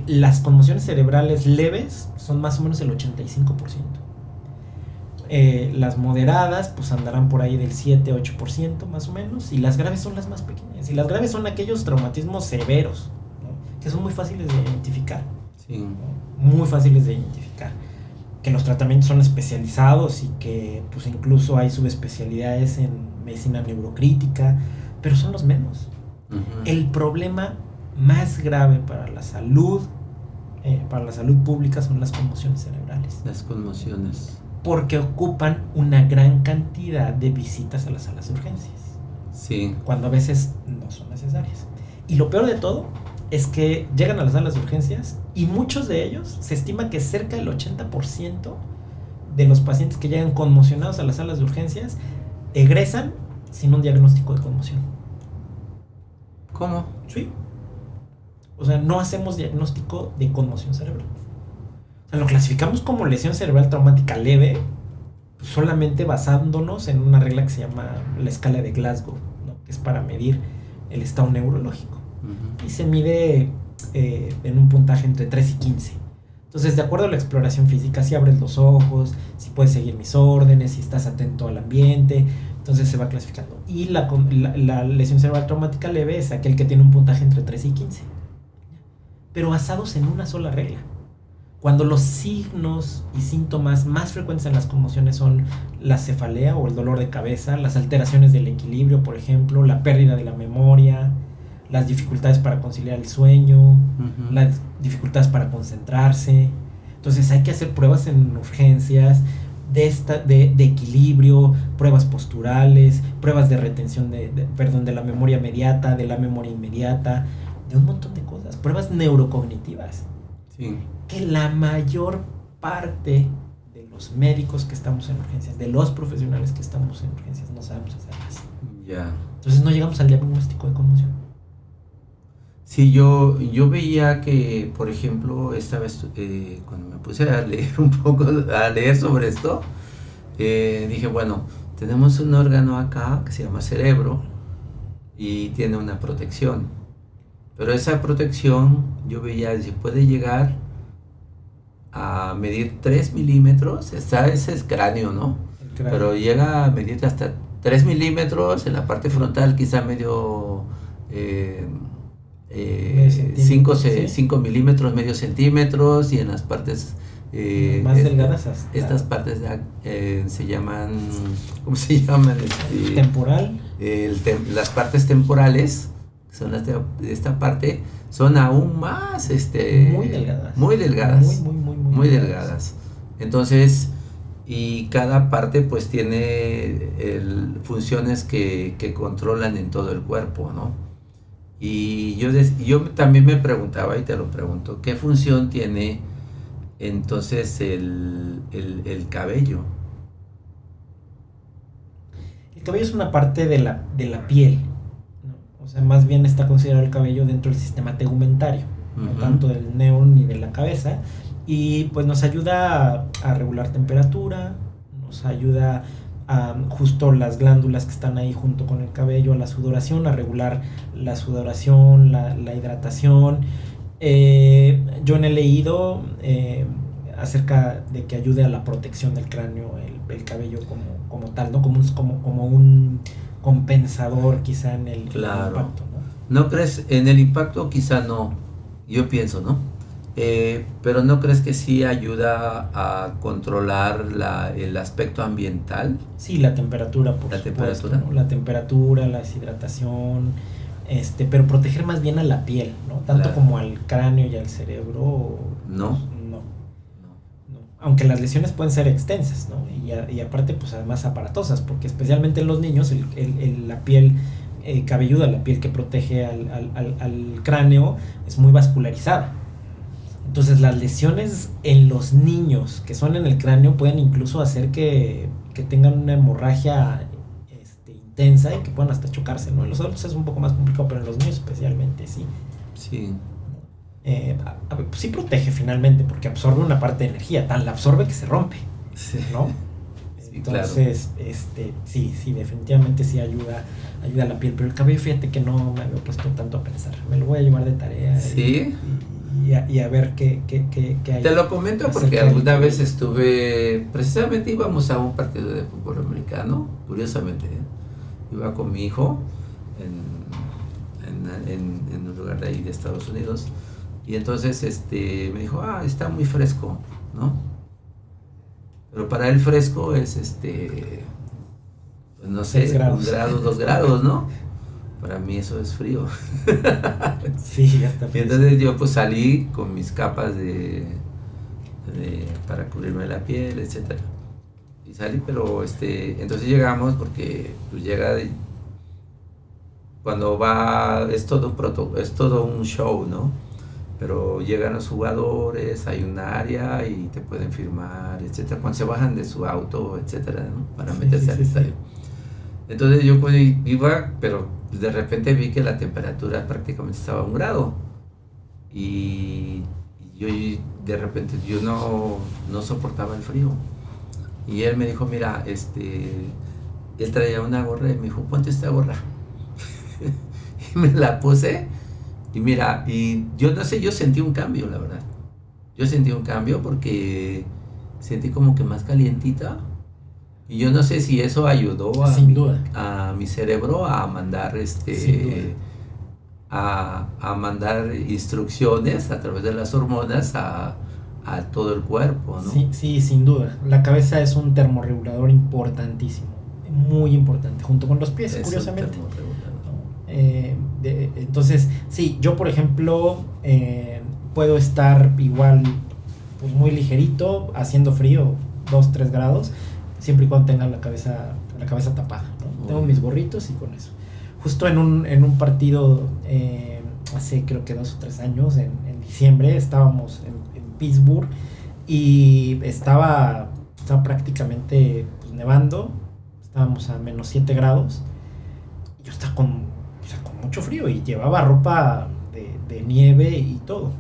las conmociones cerebrales leves son más o menos el 85%. Las moderadas pues andarán por ahí del 7-8% más o menos, y las graves son las más pequeñas. Y las graves son aquellos traumatismos severos, ¿no? Que son muy fáciles de identificar. Sí. Muy fáciles de identificar. Que los tratamientos son especializados y que pues incluso hay subespecialidades en medicina neurocrítica, pero son los menos. Uh-huh. El problema más grave para la salud pública son las conmociones cerebrales. Las conmociones. Porque ocupan una gran cantidad de visitas a las salas de urgencias. Sí. Cuando a veces no son necesarias. Y lo peor de todo es que llegan a las salas de urgencias y muchos de ellos, se estima que cerca del 80% de los pacientes que llegan conmocionados a las salas de urgencias egresan sin un diagnóstico de conmoción. ¿Cómo? Sí. O sea, no hacemos diagnóstico de conmoción cerebral. O sea, lo clasificamos como lesión cerebral traumática leve, solamente basándonos en una regla que se llama la escala de Glasgow, ¿no? Que es para medir el estado neurológico. Uh-huh. Y se mide en un puntaje entre 3 y 15. Entonces, de acuerdo a la exploración física, si abres los ojos, si puedes seguir mis órdenes, si estás atento al ambiente, entonces se va clasificando. Y la lesión cerebral traumática leve es aquel que tiene un puntaje entre 3 y 15. Pero basados en una sola regla. Cuando los signos y síntomas más frecuentes en las conmociones son la cefalea o el dolor de cabeza, las alteraciones del equilibrio, por ejemplo, la pérdida de la memoria, las dificultades para conciliar el sueño, uh-huh. Las dificultades para concentrarse. Entonces hay que hacer pruebas en urgencias de equilibrio, pruebas posturales, pruebas de retención de la memoria mediata, de la memoria inmediata, de un montón de cosas, pruebas neurocognitivas. Sí. Que la mayor parte de los médicos que estamos en urgencias, de los profesionales que estamos en urgencias, no sabemos hacerlas. Ya. Entonces no llegamos al diagnóstico de conmoción. Sí, yo veía que, por ejemplo, esta vez cuando me puse a leer sobre esto, dije, bueno, tenemos un órgano acá que se llama cerebro y tiene una protección. Pero esa protección, yo veía, si puede llegar a medir 3 milímetros, ese es el cráneo, ¿no? El cráneo. Pero llega a medir hasta 3 milímetros en la parte frontal, quizá medio 5 milímetros, medio centímetros, y en las partes más delgadas hasta... Estas partes se llaman, ¿cómo se llaman? Temporal. Las partes temporales, son las de esta parte, son aún más muy delgadas. Muy delgadas. Muy delgadas. Entonces, y cada parte pues tiene funciones que controlan en todo el cuerpo, ¿no? Y yo también me preguntaba, y te lo pregunto, ¿qué función tiene entonces el cabello? El cabello es una parte de la piel, ¿no? O sea, más bien está considerado el cabello dentro del sistema tegumentario, uh-huh. No tanto del neón ni de la cabeza, y pues nos ayuda a regular temperatura, nos ayuda a justo las glándulas que están ahí junto con el cabello, a la sudoración, a regular la sudoración, la hidratación. Yo no he leído acerca de que ayude a la protección del cráneo el cabello como tal, ¿no? Como un compensador quizá en el impacto, ¿no? ¿No crees? En el impacto quizá no, yo pienso, ¿no? Pero ¿no crees que sí ayuda a controlar el aspecto ambiental? Sí, la temperatura, por supuesto, ¿no? La temperatura, la deshidratación, pero proteger más bien a la piel, ¿no? Tanto Claro. como al cráneo y al cerebro. No. No. Aunque las lesiones pueden ser extensas, ¿no? Y aparte, pues además aparatosas, porque especialmente en los niños la piel cabelluda, la piel que protege al cráneo, es muy vascularizada. Entonces las lesiones en los niños que son en el cráneo pueden incluso hacer que tengan una hemorragia intensa y que puedan hasta chocarse, ¿no? En los adultos es un poco más complicado, pero en los niños especialmente sí. Sí. Pues sí protege finalmente, porque absorbe una parte de energía, tan la absorbe que se rompe, Sí. ¿no? Sí, entonces, claro. sí, definitivamente sí ayuda a la piel, pero el cabello, fíjate que no me había puesto tanto a pensar. Me lo voy a llevar de tarea. Sí. Y a ver qué hay. Te lo comento porque alguna vez precisamente íbamos a un partido de fútbol americano, curiosamente, iba con mi hijo en un lugar de ahí de Estados Unidos, y entonces me dijo, está muy fresco, ¿no? Pero para él fresco es pues no sé, 6 grados. 1 grado, 2 grados, ¿no? Para mí eso es frío. Sí, ya está frío. Y entonces yo pues salí con mis capas para cubrirme la piel, etcétera. Y salí, pero entonces llegamos porque pues cuando va, es todo un show, ¿no? Pero llegan los jugadores, hay un área y te pueden firmar, etcétera, cuando se bajan de su auto, etcétera, ¿no? Para meterse al estadio. Entonces yo pues iba, pero de repente vi que la temperatura prácticamente estaba a 1 grado. Y yo de repente yo no soportaba el frío. Y él me dijo, mira, él traía una gorra y me dijo, ponte esta gorra. Y me la puse. Y mira, y yo no sé, yo sentí un cambio, la verdad. Yo sentí un cambio porque sentí como que más calientita. Y yo no sé si eso ayudó a mi cerebro a mandar a mandar instrucciones a través de las hormonas a todo el cuerpo, ¿no? Sí, sin duda. La cabeza es un termorregulador importantísimo, muy importante, junto con los pies, curiosamente. Entonces, sí, yo por ejemplo puedo estar igual, pues muy ligerito, haciendo frío, 2-3 grados, siempre y cuando tenga la cabeza tapada, ¿no? Tengo mis gorritos y con eso. Justo en un partido hace creo que 2 o 3 años, en diciembre, estábamos en Pittsburgh y estaba prácticamente pues, nevando, estábamos a menos 7 grados, y yo estaba con mucho frío y llevaba ropa de nieve y todo,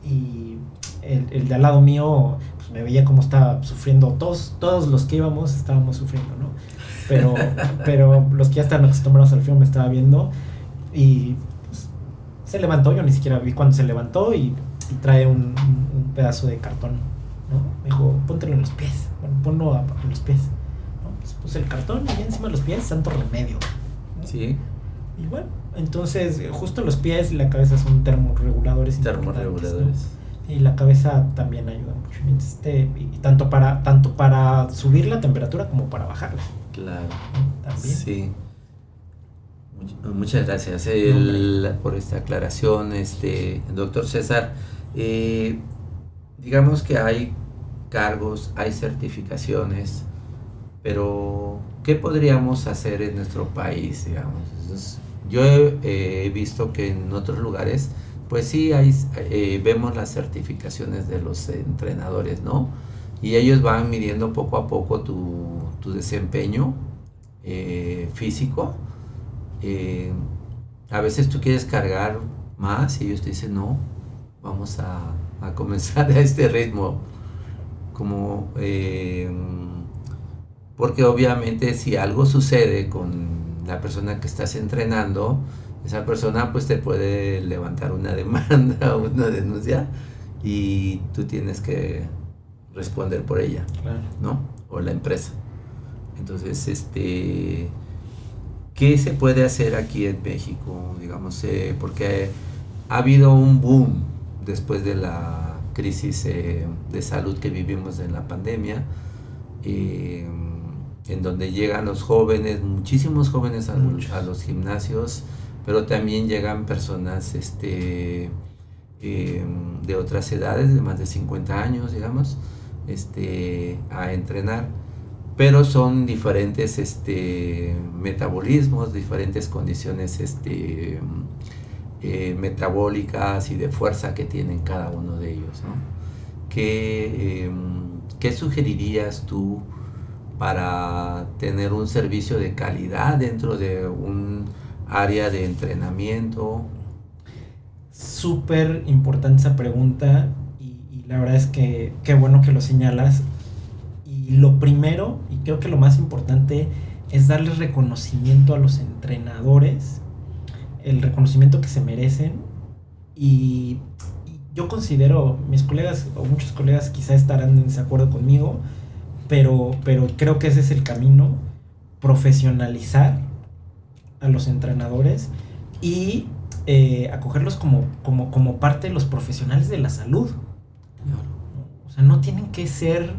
y el de al lado mío pues, me veía como estaba sufriendo, todos los que íbamos estábamos sufriendo, ¿no? Pero los que ya están acostumbrados al frío me estaba viendo y pues, se levantó, yo ni siquiera vi cuando se levantó y trae un pedazo de cartón, ¿no? Me dijo, póntelo en los pies, bueno, ponlo en los pies, ¿no? Pues puse el cartón y encima de los pies, santo remedio, ¿no? Sí. Y bueno, entonces justo los pies y la cabeza son termorreguladores. Termorreguladores. ¿no? Y la cabeza también ayuda mucho. Y tanto para subir la temperatura como para bajarla. Claro. También. Sí. Muchas gracias por esta aclaración, doctor César. Digamos que hay cargos, hay certificaciones, pero ¿qué podríamos hacer en nuestro país, digamos? Entonces, yo he visto que en otros lugares, pues sí, vemos las certificaciones de los entrenadores, ¿no? Y ellos van midiendo poco a poco tu desempeño físico. A veces tú quieres cargar más y ellos te dicen, no, vamos a comenzar a este ritmo. Porque obviamente si algo sucede con la persona que estás entrenando, esa persona pues te puede levantar una demanda o una denuncia y tú tienes que responder por ella, claro, ¿no? O la empresa. Entonces, ¿qué se puede hacer aquí en México? Digamos, porque ha habido un boom después de la crisis de salud que vivimos en la pandemia, en donde llegan los jóvenes, muchísimos jóvenes a los gimnasios pero también llegan personas de otras edades, de más de 50 años, digamos, a entrenar, pero son diferentes metabolismos, diferentes condiciones metabólicas y de fuerza que tienen cada uno de ellos, ¿no? ¿Qué sugerirías tú para tener un servicio de calidad dentro de un área de entrenamiento? Súper importante esa pregunta y la verdad es que qué bueno que lo señalas. Y lo primero, y creo que lo más importante, es darles reconocimiento a los entrenadores, el reconocimiento que se merecen. Y yo considero, mis colegas o muchos colegas quizá estarán en desacuerdo conmigo, pero creo que ese es el camino: profesionalizar a los entrenadores y acogerlos como parte de los profesionales de la salud. O sea, no tienen que ser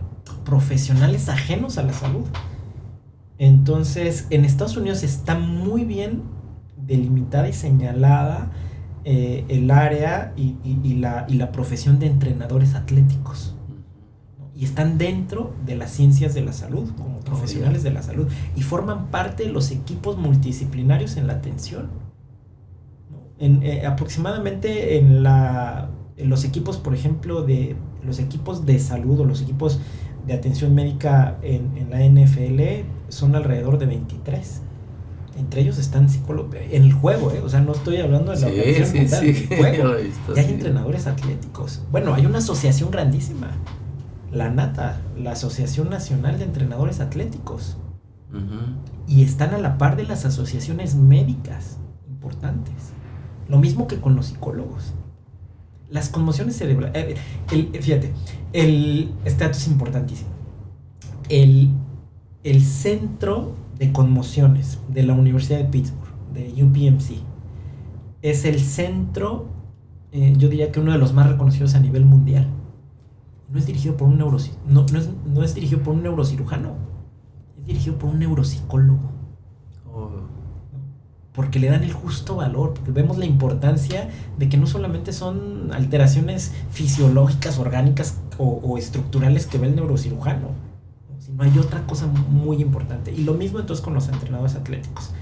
profesionales ajenos a la salud. Entonces, en Estados Unidos está muy bien delimitada y señalada el área y la profesión de entrenadores atléticos. Y están dentro de las ciencias de la salud, como profesionales de la salud, y forman parte de los equipos multidisciplinarios en la atención. Aproximadamente en los equipos, por ejemplo, los equipos de salud o los equipos de atención médica en la NFL son alrededor de 23. Entre ellos están psicólogos en el juego, o sea, no estoy hablando de la organización mental, en el juego. Y hay entrenadores atléticos. Bueno, hay una asociación grandísima, la NATA, la Asociación Nacional de Entrenadores Atléticos. Y están a la par de las asociaciones médicas importantes. Lo mismo que con los psicólogos. Las conmociones cerebrales. Fíjate, este dato es importantísimo. El Centro de Conmociones de la Universidad de Pittsburgh, de UPMC, es el centro, yo diría que uno de los más reconocidos a nivel mundial. No es dirigido por un no es dirigido por un neurocirujano, es dirigido por un neuropsicólogo. Porque le dan el justo valor, porque vemos la importancia de que no solamente son alteraciones fisiológicas, orgánicas o estructurales que ve el neurocirujano, sino hay otra cosa muy importante. Y lo mismo entonces con los entrenadores atléticos.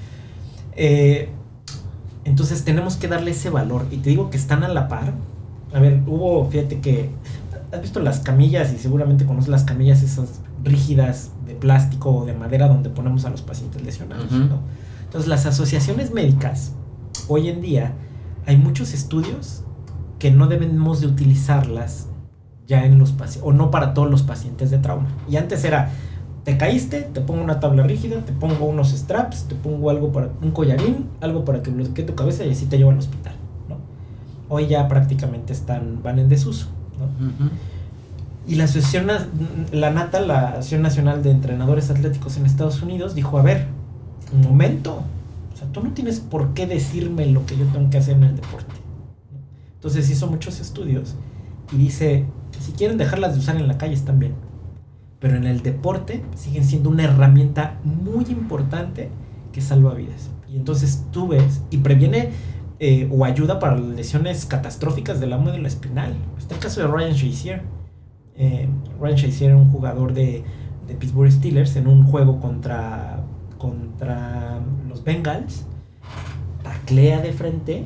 Entonces tenemos que darle ese valor, y te digo que están a la par. A ver, fíjate que has visto las camillas, y seguramente conoces las camillas esas rígidas de plástico o de madera donde ponemos a los pacientes lesionados, ¿no? Entonces, las asociaciones médicas, hoy en día, hay muchos estudios que no debemos de utilizarlas ya en los pacientes, o no para todos los pacientes de trauma. Y antes era, te caíste, te pongo una tabla rígida, te pongo unos straps, te pongo algo para un collarín, algo para que bloquee tu cabeza y así te llevo al hospital, ¿no? Hoy ya prácticamente van en desuso, ¿no? Y la asociación, la NATA, la Asociación Nacional de Entrenadores Atléticos en Estados Unidos, dijo, a ver, un momento, o sea, tú no tienes por qué decirme lo que yo tengo que hacer en el deporte. Entonces hizo muchos estudios y dice, si quieren dejarlas de usar en la calle están bien, pero en el deporte siguen siendo una herramienta muy importante que salva vidas. Y entonces tú ves y previene o ayuda para las lesiones catastróficas de la médula espinal. Está el caso de Ryan Shazier. Ryan Shazier era un jugador de Pittsburgh Steelers en un juego contra los Bengals, taclea de frente,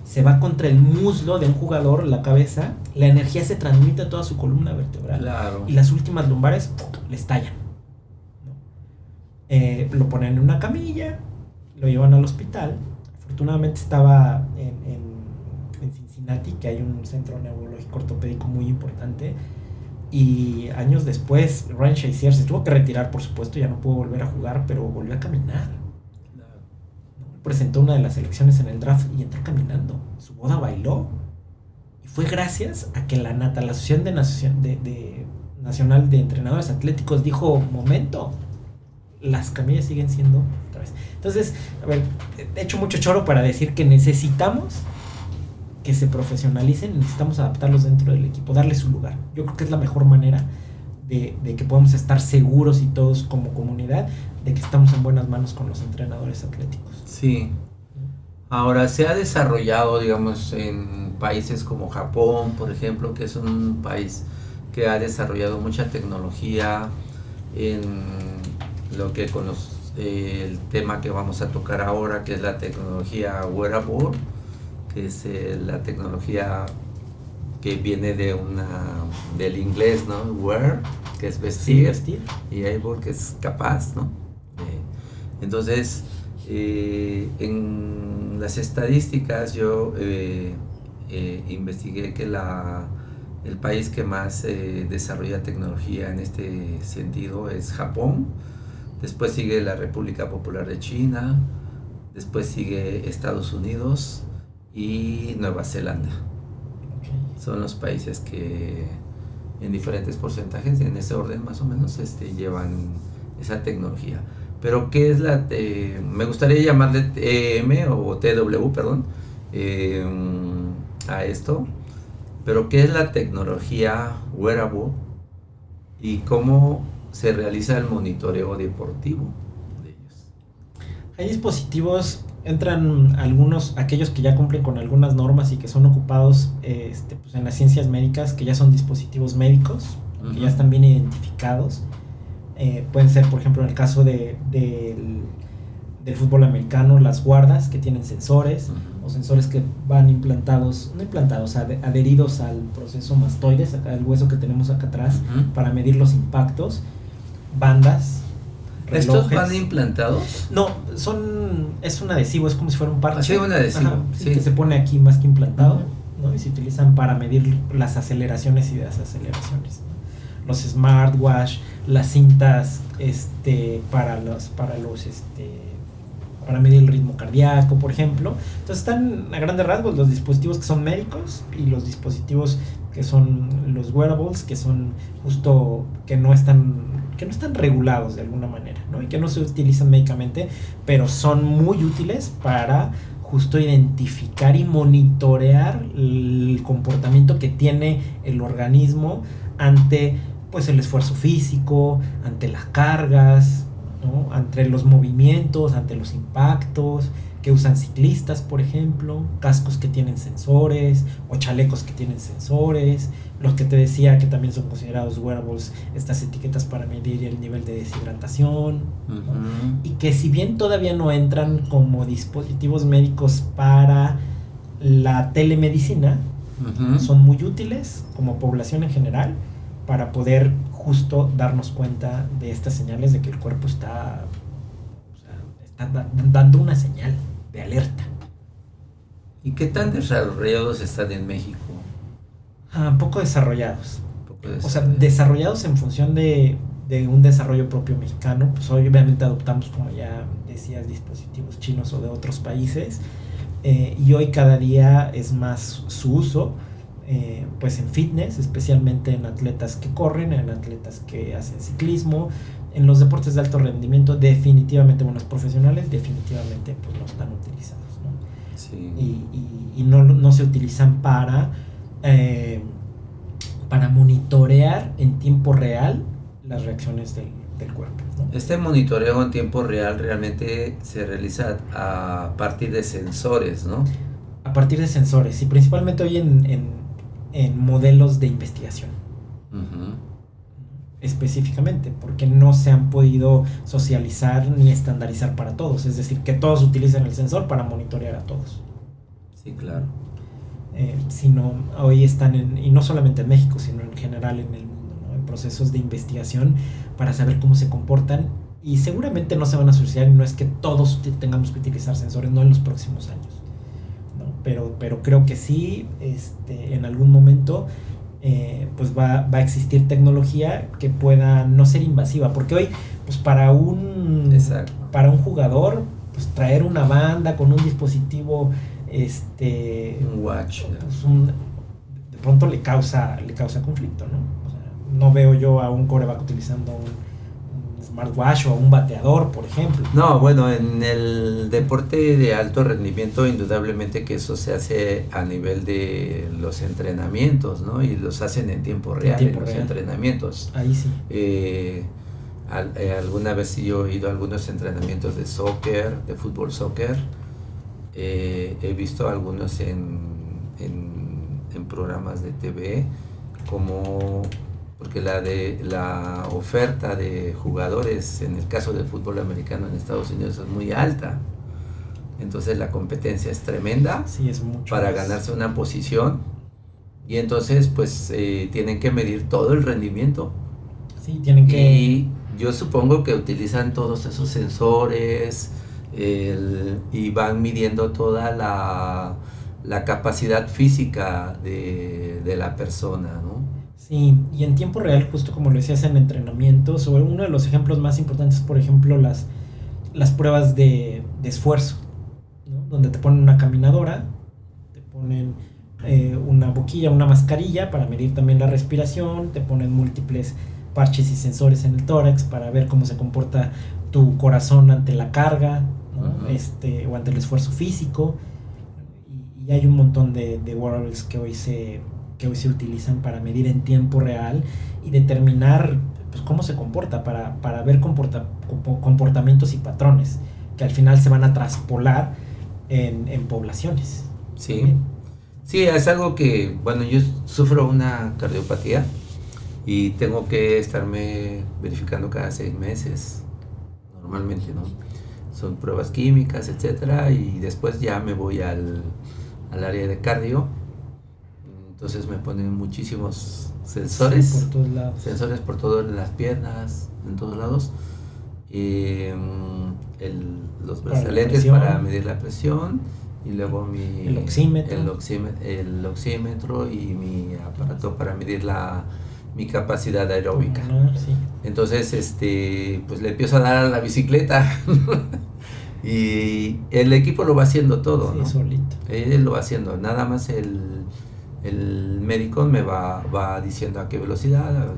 se va contra el muslo de un jugador, la cabeza, la energía se transmite a toda su columna vertebral, claro, y las últimas lumbares le estallan, ¿no? Lo ponen en una camilla, lo llevan al hospital. Afortunadamente estaba en Cincinnati, que hay un centro neurológico ortopédico muy importante. Y años después, Ryan Shazier se tuvo que retirar, por supuesto, ya no pudo volver a jugar, pero volvió a caminar. Presentó una de las selecciones en el draft y entró caminando. Su boda bailó. Y fue gracias a que la NATA, la Asociación Nacional de Entrenadores Atléticos, dijo, momento, las camillas siguen siendo otra vez. Entonces, a ver, he hecho mucho choro para decir que necesitamos que se profesionalicen, necesitamos adaptarlos dentro del equipo, darle su lugar. Yo creo que es la mejor manera de que podamos estar seguros, y todos como comunidad, de que estamos en buenas manos con los entrenadores atléticos. Sí. Ahora, se ha desarrollado, digamos, en países como Japón, por ejemplo, que es un país que ha desarrollado mucha tecnología en lo que el tema que vamos a tocar ahora, que es la tecnología wearable, que es la tecnología que viene del inglés, ¿no? Wear, que es vestir, Sí, vestir. y able, que es capaz, ¿no? Entonces, en las estadísticas yo investigué que el país que más desarrolla tecnología en este sentido es Japón, después sigue la República Popular de China, después sigue Estados Unidos y Nueva Zelanda. Son los países que en diferentes porcentajes, en ese orden más o menos, llevan esa tecnología. Pero ¿qué es me gustaría llamarle TM o TW, perdón, a esto? Pero ¿qué es la tecnología wearable y cómo se realiza el monitoreo deportivo de ellos? Hay dispositivos, entran aquellos que ya cumplen con algunas normas y que son ocupados pues en las ciencias médicas, que ya son dispositivos médicos, que ya están bien identificados. Pueden ser, por ejemplo, en el caso del fútbol americano, las guardas que tienen sensores, o sensores que van adheridos al proceso mastoides, acá el hueso que tenemos acá atrás, para medir los impactos, bandas, relojes. ¿Estos van implantados? No, es un adhesivo, es como si fuera un parche. Sí, un adhesivo. Ajá, sí. Que se pone aquí más que implantado, ¿no? Y se utilizan para medir las aceleraciones y desaceleraciones, ¿no? Los smartwatch, las cintas para medir el ritmo cardíaco, por ejemplo. Entonces están a grandes rasgos los dispositivos que son médicos y los dispositivos que son los wearables, que son justo que no están regulados de alguna manera, ¿no? Y que no se utilizan médicamente, pero son muy útiles para justo identificar y monitorear el comportamiento que tiene el organismo ante pues el esfuerzo físico, ante las cargas, ¿no? Ante los movimientos, ante los impactos que usan ciclistas, por ejemplo, cascos que tienen sensores o chalecos que tienen sensores, los que te decía que también son considerados wearables, estas etiquetas para medir el nivel de deshidratación, ¿no? Y que si bien todavía no entran como dispositivos médicos para la telemedicina, son muy útiles como población en general para poder justo darnos cuenta de estas señales de que el cuerpo está dando una señal de alerta. ¿Y qué tan desarrollados están en México? Poco desarrollados. O sea, desarrollados en función de un desarrollo propio mexicano. Pues obviamente adoptamos, como ya decías, dispositivos chinos o de otros países. Y hoy cada día es más su uso. Pues en fitness, especialmente en atletas que corren, en atletas que hacen ciclismo, en los deportes de alto rendimiento, definitivamente, buenos profesionales, definitivamente pues no están utilizados, ¿no? Sí. Y no se utilizan para monitorear en tiempo real las reacciones del cuerpo, ¿no? Este monitoreo en tiempo real realmente se realiza a partir de sensores, ¿no? A partir de sensores, y principalmente hoy en modelos de investigación. Específicamente, porque no se han podido socializar ni estandarizar para todos, es decir, que todos utilicen el sensor para monitorear a todos. Sí, claro. Sino hoy están y no solamente en México, sino en general en el mundo, ¿no? En procesos de investigación para saber cómo se comportan, y seguramente no se van a asociar, y no es que todos tengamos que utilizar sensores, no en los próximos años, ¿no? Pero creo que sí, en algún momento pues va a existir tecnología que pueda no ser invasiva, porque hoy pues para un jugador pues traer una banda con un dispositivo un watch, pues de pronto le causa conflicto, ¿no? O sea, no veo yo a un quarterback utilizando un smartwatch o a un bateador, por ejemplo. No, bueno, en el deporte de alto rendimiento indudablemente que eso se hace a nivel de los entrenamientos, ¿no? Y los hacen en tiempo real, entrenamientos. Ahí sí. Alguna vez yo he ido a algunos entrenamientos de soccer, de fútbol soccer, He visto algunos en programas de TV, como porque la oferta de jugadores en el caso del fútbol americano en Estados Unidos es muy alta. Entonces la competencia es tremenda, sí, es mucho para más. ganarse una posición, y entonces pues tienen que medir todo el rendimiento. Sí, tienen que... Y yo supongo que utilizan todos esos sensores y van midiendo toda la capacidad física de la persona, ¿no? Sí, y en tiempo real, justo como lo decías en entrenamientos, o uno de los ejemplos más importantes, por ejemplo, las pruebas de esfuerzo, ¿no? Donde te ponen una caminadora, te ponen una boquilla, una mascarilla para medir también la respiración, te ponen múltiples parches y sensores en el tórax para ver cómo se comporta tu corazón ante la carga, ¿no? Uh-huh. O ante el esfuerzo físico, y hay un montón de wearables que hoy se utilizan para medir en tiempo real y determinar pues, cómo se comporta, para ver comportamientos y patrones que al final se van a traspolar en poblaciones. Sí. También. Sí, es algo que, bueno, yo sufro una cardiopatía y tengo que estarme verificando cada 6 meses, normalmente, ¿no? Son pruebas químicas, etcétera, y después ya me voy al área de cardio. Entonces me ponen muchísimos sensores, sí, por todos lados. Sensores por todas las piernas, en todos lados. Los brazaletes para medir la presión, y luego el oxímetro. El oxímetro y mi aparato para medir mi capacidad aeróbica. Sí. Entonces, pues le empiezo a dar a la bicicleta. Y el equipo lo va haciendo todo, sí, ¿no? Solito. Él lo va haciendo, nada más el médico me va diciendo a qué velocidad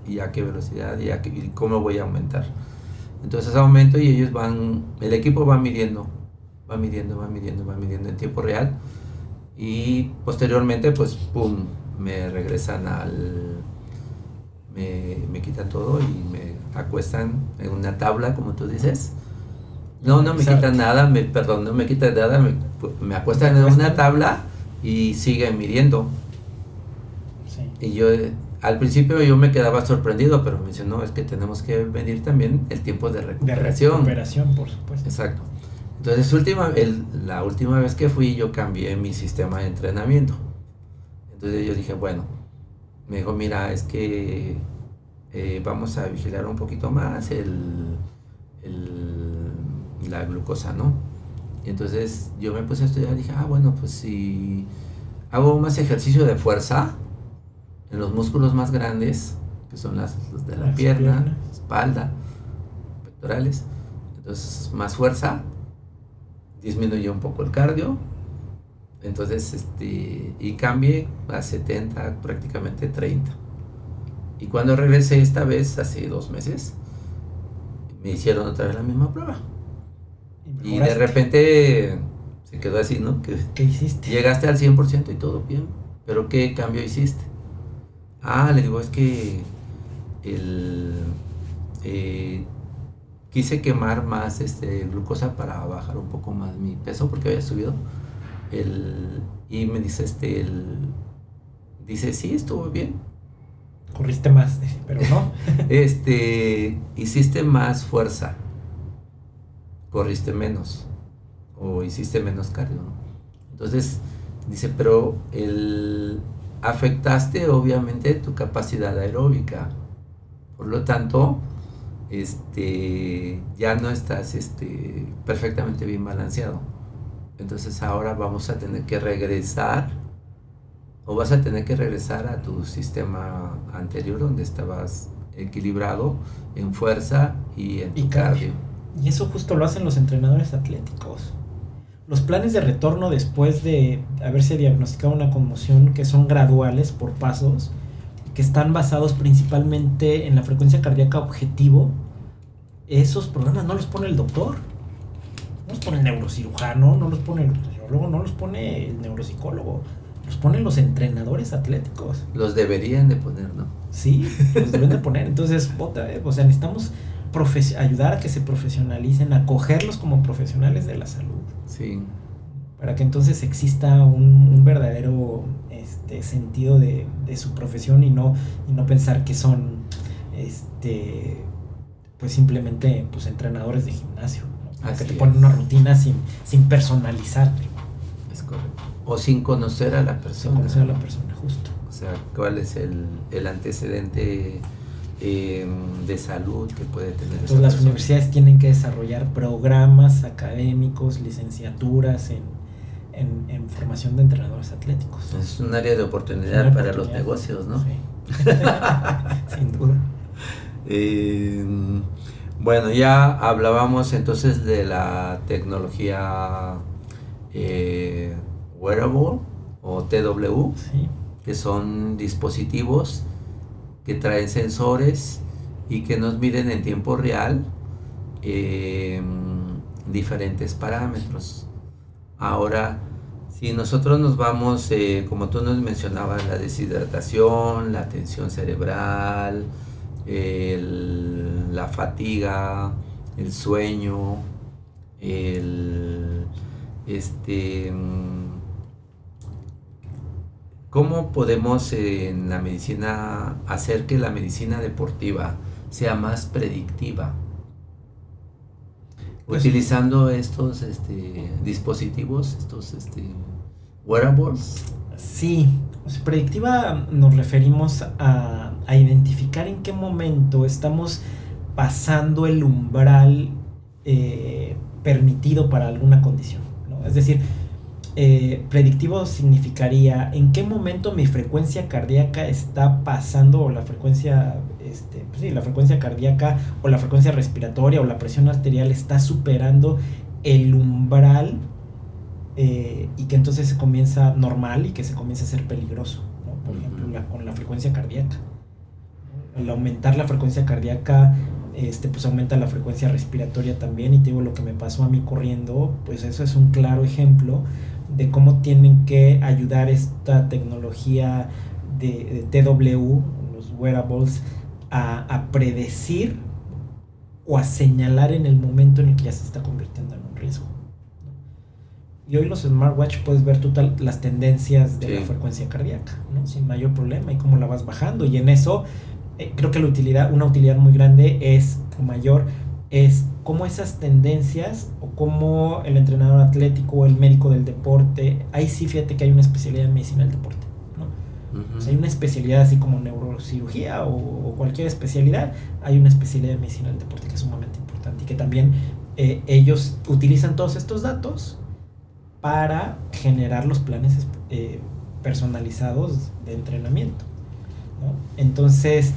y cómo voy a aumentar. Entonces aumento y ellos el equipo va midiendo en tiempo real, y posteriormente pues pum, me regresan me quitan todo y me acuestan en una tabla, como tú dices. No me quitan nada, no me quitan nada, me acuestan en una tabla y siguen midiendo. Sí. Y yo al principio yo me quedaba sorprendido, pero me dicen, no, es que tenemos que medir también el tiempo de recuperación. De recuperación, por supuesto. Exacto. Entonces la última vez que fui yo cambié mi sistema de entrenamiento. Entonces yo dije, bueno, me dijo, mira, es que vamos a vigilar un poquito más la glucosa, ¿no? Y entonces yo me puse a estudiar y dije, bueno, pues si hago más ejercicio de fuerza en los músculos más grandes, que son los de la pierna, espalda, pectorales, entonces más fuerza, disminuye un poco el cardio, entonces y cambié a 70, prácticamente 30. Y cuando regresé esta vez, hace 2 meses, me hicieron otra vez la misma prueba. Y de repente se quedó así, ¿no? ¿Qué hiciste? Llegaste al 100% y todo bien, pero ¿qué cambio hiciste? Le digo, es que quise quemar más glucosa para bajar un poco más mi peso, porque había subido. Y me dice, dice, sí, estuvo bien. Corriste más, pero no. Hiciste más fuerza, corriste menos, o hiciste menos cardio, ¿no? Entonces dice, pero afectaste obviamente tu capacidad aeróbica, por lo tanto ya no estás perfectamente bien balanceado. Entonces ahora vamos a tener que regresar, o vas a tener que regresar a tu sistema anterior, donde estabas equilibrado en fuerza y en tu cardio. Y eso justo lo hacen los entrenadores atléticos. Los planes de retorno después de haberse diagnosticado una conmoción, que son graduales por pasos, que están basados principalmente en la frecuencia cardíaca objetivo, esos programas no los pone el doctor, no los pone el neurocirujano, no los pone el cardiólogo, no los pone el neuropsicólogo, los ponen los entrenadores atléticos. Los deberían de poner, ¿no? Sí, los deben de poner. Entonces, o sea, necesitamos ayudar a que se profesionalicen, acogerlos como profesionales de la salud. Sí. para que entonces exista un verdadero sentido de su profesión y no pensar que son pues simplemente pues entrenadores de gimnasio, ¿no? Que te ponen una rutina sin personalizar. Es correcto. O sin conocer a la persona. Sin conocer a la persona, justo. O sea, cuál es el antecedente de salud que puede tener. Entonces las universidades tienen que desarrollar programas académicos, licenciaturas en formación de entrenadores atléticos. Es un área de oportunidad para los negocios, ¿no? Sí. Sin duda. Bueno, ya hablábamos entonces de la tecnología wearable o TW, sí, que son dispositivos que traen sensores y que nos miden en tiempo real diferentes parámetros. Ahora, si nosotros nos vamos, como tú nos mencionabas, la deshidratación, la tensión cerebral, la fatiga, el sueño, ¿cómo podemos en la medicina hacer que la medicina deportiva sea más predictiva? Pues, utilizando estos dispositivos, estos wearables. Sí, o sea, predictiva nos referimos a identificar en qué momento estamos pasando el umbral permitido para alguna condición, ¿no? Es decir, predictivo significaría en qué momento mi frecuencia cardíaca está pasando, o la frecuencia, la frecuencia cardíaca o la frecuencia respiratoria o la presión arterial está superando el umbral y que entonces se comienza normal y que se comienza a ser peligroso, ¿no? Por ejemplo, con la frecuencia cardíaca. Al aumentar la frecuencia cardíaca, pues aumenta la frecuencia respiratoria también, y te digo, lo que me pasó a mí corriendo, pues eso es un claro ejemplo de cómo tienen que ayudar esta tecnología de TW, los wearables, a predecir o a señalar en el momento en el que ya se está convirtiendo en un riesgo. Y hoy los smartwatch puedes ver las tendencias de la frecuencia cardíaca, ¿no? Sin mayor problema, y cómo la vas bajando, y en eso creo que una utilidad muy grande es cómo esas tendencias, o cómo el entrenador atlético o el médico del deporte, ahí sí, fíjate que hay una especialidad en medicina del deporte, ¿no? Uh-huh. O sea, hay una especialidad así como neurocirugía o cualquier especialidad, hay una especialidad en medicina del deporte que es sumamente importante, y que también ellos utilizan todos estos datos para generar los planes personalizados de entrenamiento, ¿no? Entonces,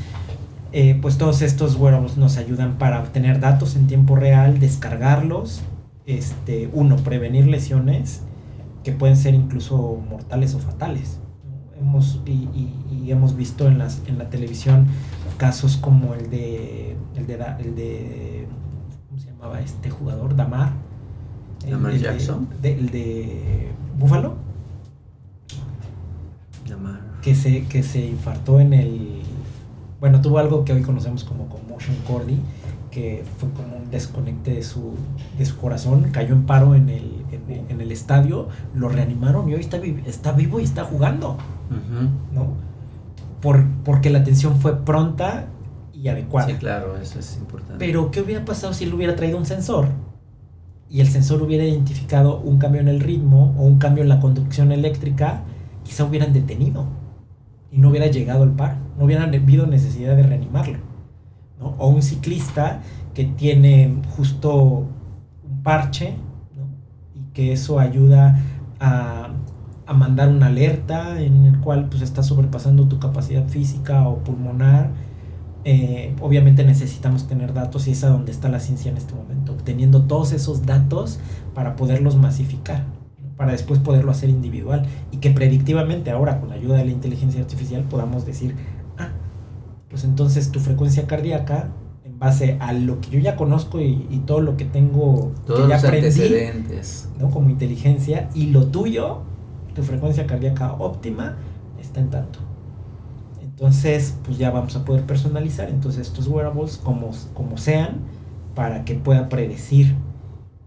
pues todos estos wearables nos ayudan para obtener datos en tiempo real, descargarlos, prevenir lesiones que pueden ser incluso mortales o fatales, ¿no? Hemos visto en la televisión casos como el de ¿cómo se llamaba este jugador? Damar Jackson, el de Buffalo, que se infartó tuvo algo que hoy conocemos como conmotion cordi, que fue como un desconecte de su corazón, cayó en paro en el estadio, lo reanimaron y hoy está vivo y está jugando, uh-huh, ¿no? Porque la atención fue pronta y adecuada. Sí, claro, eso es importante. Pero ¿qué hubiera pasado si él hubiera traído un sensor y el sensor hubiera identificado un cambio en el ritmo o un cambio en la conducción eléctrica? Quizá hubieran detenido y no hubiera llegado al paro, no hubiera habido necesidad de reanimarlo, ¿no? O un ciclista que tiene justo un parche, ¿no? Y que eso ayuda a mandar una alerta en el cual pues estás sobrepasando tu capacidad física o pulmonar. Obviamente necesitamos tener datos, y es a donde está la ciencia en este momento, obteniendo todos esos datos para poderlos masificar, para después poderlo hacer individual, y que predictivamente ahora, con la ayuda de la inteligencia artificial, podamos decir, pues entonces tu frecuencia cardíaca, en base a lo que yo ya conozco y todo lo que tengo, todos que ya los aprendí, antecedentes, ¿no? Como inteligencia, y lo tuyo, tu frecuencia cardíaca óptima está en tanto. Entonces, pues ya vamos a poder personalizar entonces estos wearables como sean, para que pueda predecir.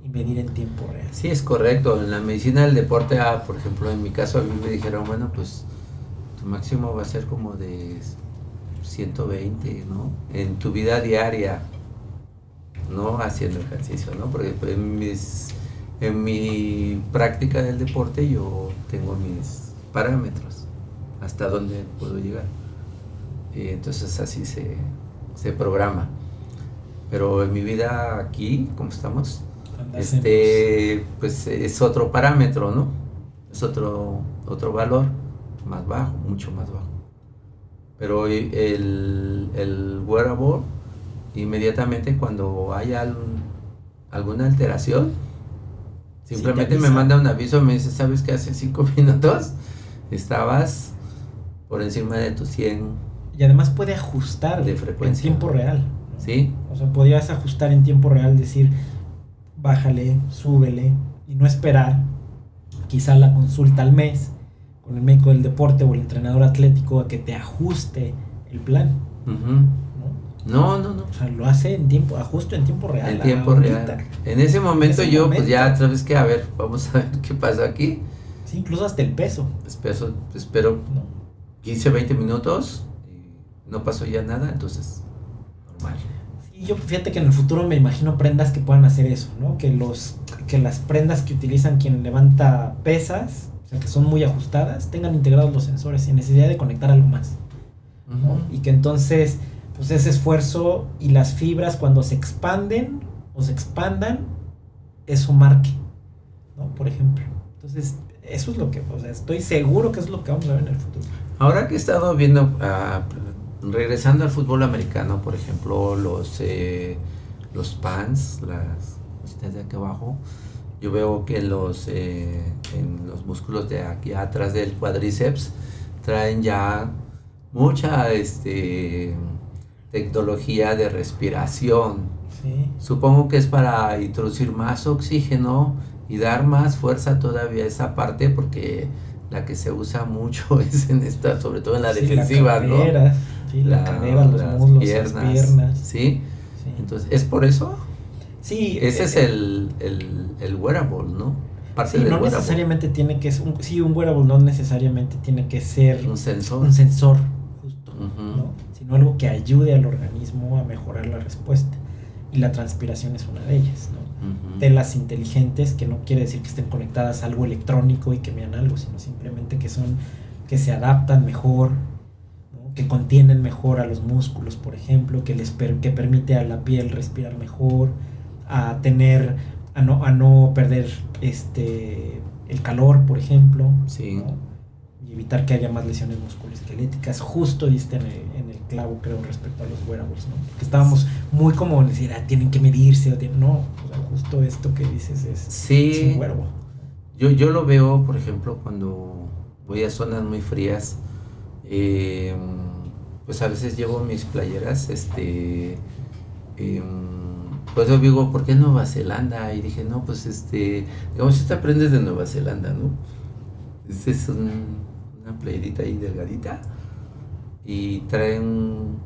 Y medir en tiempo real. Sí, es correcto. En la medicina del deporte, por ejemplo, en mi caso a mí me dijeron, bueno, pues tu máximo va a ser como de 120, ¿no? En tu vida diaria, no haciendo ejercicio, ¿no? Porque pues, en mi práctica del deporte yo tengo mis parámetros, hasta dónde puedo llegar. Y entonces así se programa. Pero en mi vida aquí, como estamos, pues es otro parámetro, ¿no? Es otro valor más bajo, mucho más bajo. Pero el wearable, inmediatamente cuando hay alguna alteración, simplemente me manda un aviso, me dice, ¿sabes qué? Hace 5 minutos estabas por encima de tus 100. Y además puede ajustar de frecuencia en tiempo real. Sí. O sea, podrías ajustar en tiempo real, decir, bájale, súbele, y no esperar quizá la consulta al mes con el médico del deporte o el entrenador atlético a que te ajuste el plan. No. O sea, lo hace ajusto en tiempo real. En tiempo real. En ese momento pues ya, ¿sabes qué? A ver, vamos a ver qué pasó aquí. Sí, incluso hasta el peso. Espero 15, 20 minutos y no pasó ya nada, entonces, normal. Sí, yo fíjate que en el futuro me imagino prendas que puedan hacer eso, ¿no? Que las prendas que utilizan quien levanta pesas, o sea, que son muy ajustadas, tengan integrados los sensores sin necesidad de conectar algo más, ¿no? Y que entonces, pues ese esfuerzo y las fibras cuando se expanden o se expandan, eso marque, ¿no? Por ejemplo. Entonces, eso es lo que, o sea, estoy seguro que es lo que vamos a ver en el futuro. Ahora que he estado viendo, regresando al fútbol americano, por ejemplo, los pants, las cositas de aquí abajo, yo veo que en los músculos de aquí atrás del cuádriceps traen ya mucha tecnología de respiración. Sí. Supongo que es para introducir más oxígeno y dar más fuerza todavía a esa parte, porque la que se usa mucho es en esta, sobre todo en la defensiva, la cadera, ¿no? Sí, la cadera, los muslos, las piernas. ¿Sí? Entonces, ¿es por eso? Sí. Ese es el wearable, ¿no? Parte del no wearable. Necesariamente tiene que ser, un wearable no necesariamente tiene que ser un sensor, justo, ¿no? Sino algo que ayude al organismo a mejorar la respuesta. Y la transpiración es una de ellas, ¿no? Telas inteligentes, que no quiere decir que estén conectadas a algo electrónico y que vean algo, sino simplemente que se adaptan mejor, ¿no? Que contienen mejor a los músculos, por ejemplo, que permite a la piel respirar mejor, a no perder el calor, por ejemplo, sí, ¿no? Y evitar que haya más lesiones musculoesqueléticas. Justo diste en el clavo, creo, respecto a los wearables, ¿no? Porque estábamos muy como decir, tienen que medirse, no, o sea, justo esto que dices es un wearable. Yo lo veo, por ejemplo, cuando voy a zonas muy frías, pues a veces llevo mis playeras, pues yo digo, ¿por qué Nueva Zelanda? Y dije, no, pues digamos, esta prenda es de Nueva Zelanda, ¿no? Esta es una playerita ahí delgadita, y traen,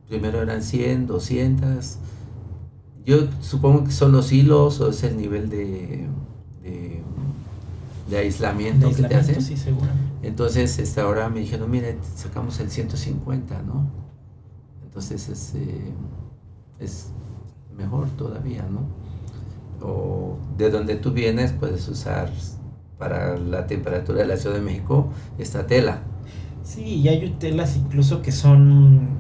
primero eran 100, 200, yo supongo que son los hilos o es el nivel de aislamiento que te hacen. Sí, seguramente. Entonces ahora me dijeron, mire, sacamos el 150, ¿no? Entonces es mejor todavía, ¿no? O de donde tú vienes puedes usar para la temperatura de la Ciudad de México esta tela. Sí, y hay telas incluso que son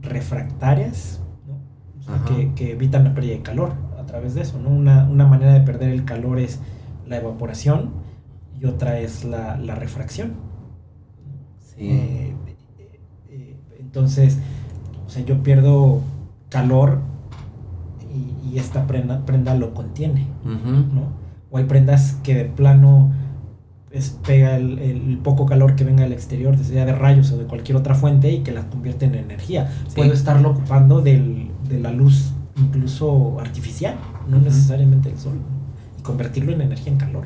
refractarias, ¿no? O sea, que evitan la pérdida de calor a través de eso, ¿no? Una manera de perder el calor es la evaporación y otra es la refracción. Sí. Entonces, o sea, yo pierdo calor y esta prenda lo contiene, ¿no? O hay prendas que de plano pega el poco calor que venga del exterior, sea de rayos o de cualquier otra fuente, y que la convierte en energía. Sí. Puedo estarlo ocupando de la luz incluso artificial, no necesariamente el sol, ¿no? Y convertirlo en energía, en calor.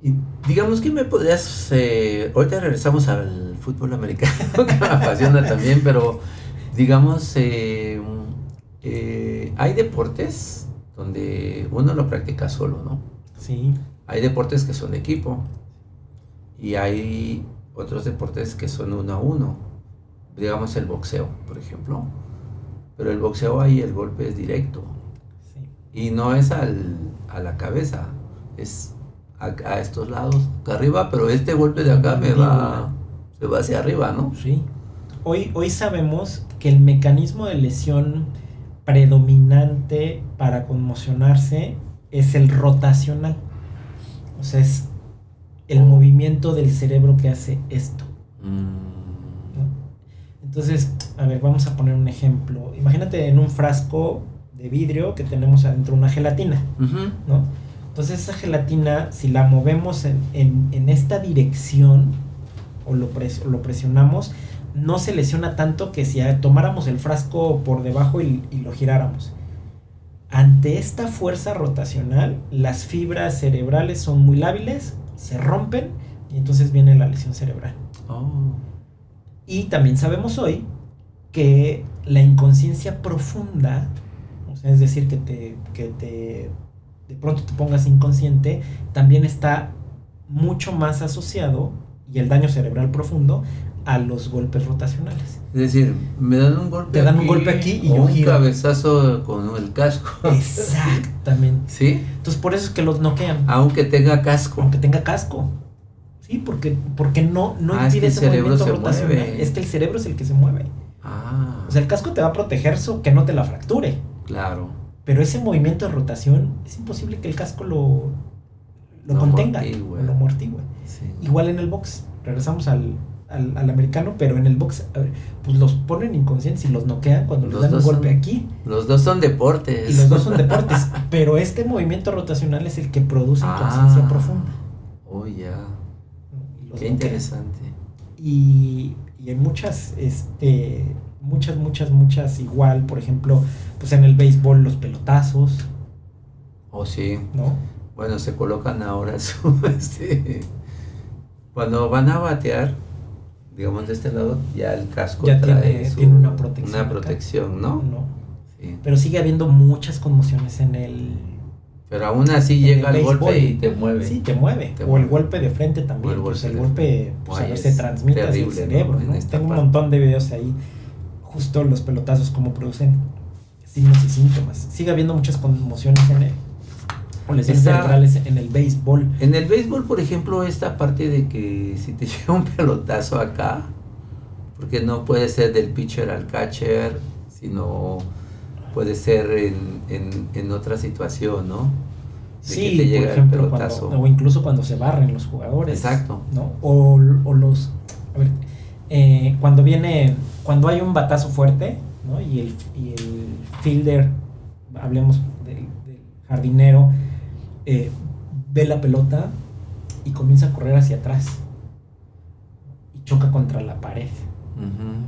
Y digamos que me podrías, ahorita regresamos al fútbol americano, que me apasiona también, pero digamos, hay deportes donde uno lo practica solo, ¿no? Sí. Hay deportes que son de equipo y hay otros deportes que son 1-1, digamos el boxeo, por ejemplo, pero el boxeo ahí el golpe es directo. Sí. Y no es a la cabeza, es a estos lados, acá arriba, pero este golpe de acá se va hacia arriba, ¿no? Sí. Hoy sabemos que el mecanismo de lesión predominante para conmocionarse es el rotacional. O sea, es el movimiento del cerebro que hace esto, ¿no? Entonces, a ver, vamos a poner un ejemplo. Imagínate en un frasco de vidrio que tenemos adentro una gelatina, ¿no? Entonces esa gelatina, si la movemos en esta dirección o lo presionamos, no se lesiona tanto que si tomáramos el frasco por debajo y lo giráramos. Ante esta fuerza rotacional, las fibras cerebrales son muy lábiles, se rompen y entonces viene la lesión cerebral. Y también sabemos hoy que la inconsciencia profunda, o sea, es decir, que de pronto te pongas inconsciente, también está mucho más asociado, y el daño cerebral profundo, a los golpes rotacionales. Es decir, me dan un golpe te dan un golpe aquí y yo un giro. Cabezazo con el casco. Exactamente. ¿Sí? Entonces por eso es que los noquean. Aunque tenga casco. Aunque tenga casco. Sí, porque no impide ese movimiento rotacional. Es que el cerebro es el que se mueve. O sea, el casco te va a proteger que no te la fracture. Claro. Pero ese movimiento de rotación es imposible que el casco lo contenga, lo amortigüe. Sí. Igual en el box. Regresamos al americano, pero en el box, a ver, pues los ponen inconscientes y los noquean cuando les dan un golpe aquí. Los dos son deportes. Y los dos son deportes. Pero este movimiento rotacional es el que produce inconsciencia profunda. Oh, ya. Qué noquean. interesante. Y hay muchas igual, por ejemplo, pues en el béisbol los pelotazos. Oh, sí. ¿No? Bueno, se colocan ahora cuando van a batear, digamos de este lado, ya el casco ya tiene una protección. Una protección, ¿no? Sí. Pero sigue habiendo muchas conmociones en el... Pero aún así llega el golpe y te mueve. Sí, te mueve. El golpe de frente también. El golpe pues, a ver, se transmite hacia el cerebro, ¿no? Tengo un montón de videos ahí, justo los pelotazos, cómo producen signos y síntomas. Sigue habiendo muchas conmociones o lesiones cerebrales en el béisbol. En el béisbol, por ejemplo, esta parte de que si te llega un pelotazo acá, porque no puede ser del pitcher al catcher, sino puede ser en otra situación, ¿no? De sí, que te llega por ejemplo, el pelotazo. o incluso cuando se barren los jugadores. Exacto. ¿No? O los... A ver, cuando hay un batazo fuerte, ¿no? Y el fielder, hablemos del jardinero, ve la pelota y comienza a correr hacia atrás y choca contra la pared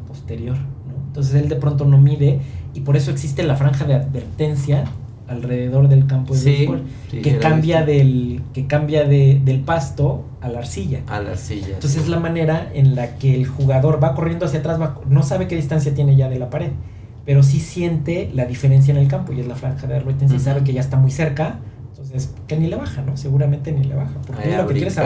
posterior, ¿no? Entonces él de pronto no mide y por eso existe la franja de advertencia alrededor del campo de béisbol, que cambia del pasto a la arcilla. Entonces es la manera en la que el jugador va corriendo hacia atrás, no sabe qué distancia tiene ya de la pared, pero sí siente la diferencia en el campo y es la franja de advertencia y sabe que ya está muy cerca, entonces que ni le baja, ¿no? Seguramente ni le baja, porque lo que quiere es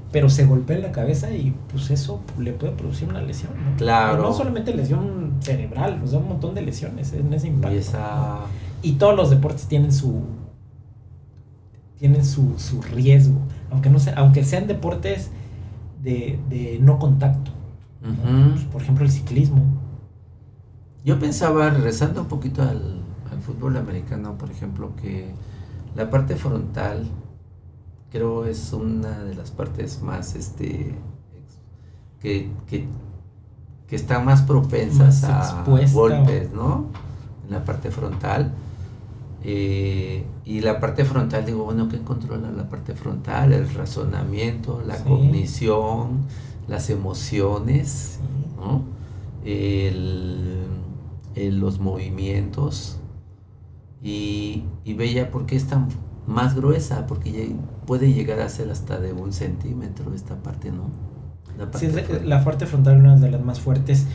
pero se golpea en la cabeza y pues eso le puede producir una lesión, ¿no? Claro. No solamente lesión cerebral, o sea, un montón de lesiones en ese impacto. ¿No? Y todos los deportes tienen su riesgo, aunque sean deportes de no contacto. ¿No? Pues, por ejemplo, el ciclismo. Yo pensaba, regresando un poquito al fútbol americano, por ejemplo, que la parte frontal creo es una de las partes más que están más propensas a golpes, ¿no? En la parte frontal. Y la parte frontal, digo, bueno, ¿qué controla la parte frontal? El razonamiento, la cognición, las emociones, ¿no? Los movimientos. Y veía por qué es tan más gruesa, porque puede llegar a ser hasta de 1 centímetro esta parte, ¿no? La parte frontal es una de las más fuertes,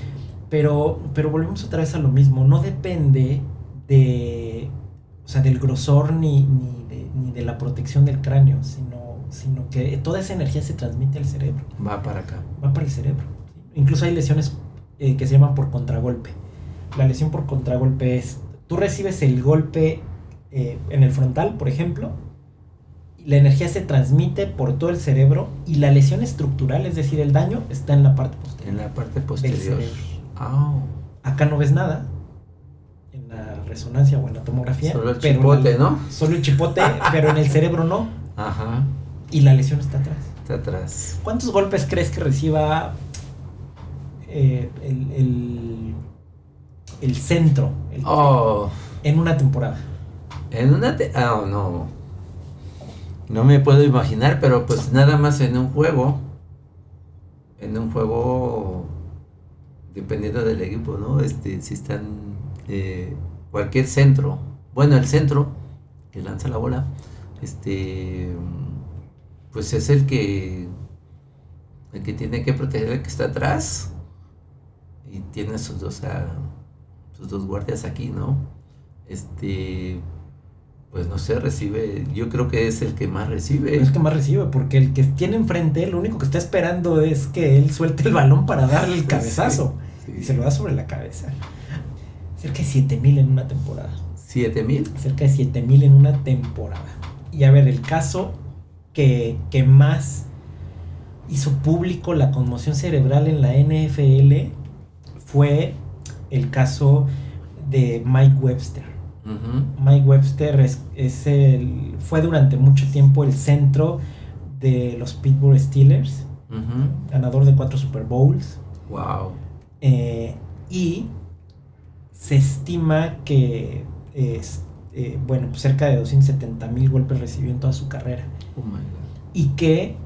pero volvemos otra vez a lo mismo, no depende de... O sea, del grosor ni de la protección del cráneo, sino que toda esa energía se transmite al cerebro. Va para acá. Va para el cerebro. Incluso hay lesiones que se llaman por contragolpe. La lesión por contragolpe es, tú recibes el golpe en el frontal, por ejemplo, y la energía se transmite por todo el cerebro y la lesión estructural, es decir, el daño, está en la parte posterior. En la parte posterior. Del cerebro. Oh. Acá no ves nada en la resonancia o en la tomografía. Solo el chipote, ¿no? Solo el chipote, pero en el cerebro no. Ajá. Y la lesión está atrás. Está atrás. ¿Cuántos golpes crees que reciba el centro en una temporada? No. No me puedo imaginar, pero pues nada más en un juego. Dependiendo del equipo, ¿no? Si están cualquier centro. Bueno, el centro que lanza la bola, pues es el que tiene que proteger al que está atrás y tiene sus dos guardias aquí, ¿no? Pues no sé, recibe, yo creo que es el que más recibe. Es el que más recibe, porque el que tiene enfrente, lo único que está esperando es que él suelte el balón para darle el cabezazo. Sí. Y se lo da sobre la cabeza. Cerca de 7,000 en una temporada. ¿7,000? Cerca de 7,000 en una temporada. Y a ver, el caso que más hizo público la conmoción cerebral en la NFL fue el caso de Mike Webster. Uh-huh. Mike Webster fue durante mucho tiempo el centro de los Pittsburgh Steelers, uh-huh. Ganador de 4 Super Bowls. Wow. Y se estima que pues cerca de 270,000 golpes recibió en toda su carrera. Oh my God. Y que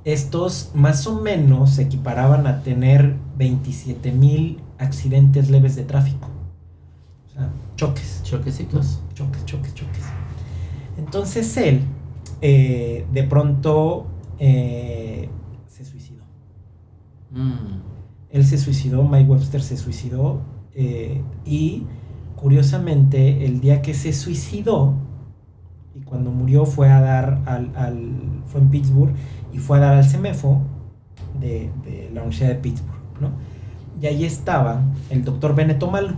estos más o menos se equiparaban a tener 27,000 accidentes leves de tráfico. O sea, choques. Choquecitos. Choques. Entonces él, de pronto, se suicidó. Él se suicidó, Mike Webster se suicidó, y curiosamente, el día que se suicidó, y cuando murió fue a dar fue en Pittsburgh, y fue a dar al CEMEFO de la Universidad de Pittsburgh, ¿no? Y ahí estaba el doctor Beneto Malu.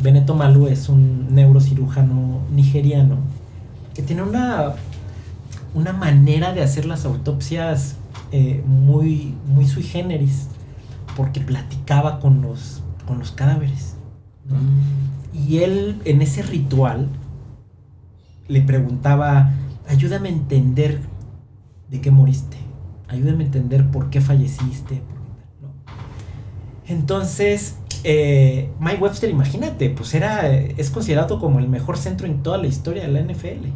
Beneto Malu es un neurocirujano nigeriano que tiene una manera de hacer las autopsias muy, muy sui generis, porque platicaba con los cadáveres, ¿no? Y él, en ese ritual, le preguntaba: ayúdame a entender de qué moriste, ayúdame a entender por qué falleciste, ¿no? Entonces, Mike Webster, imagínate, pues es considerado como el mejor centro en toda la historia de la NFL.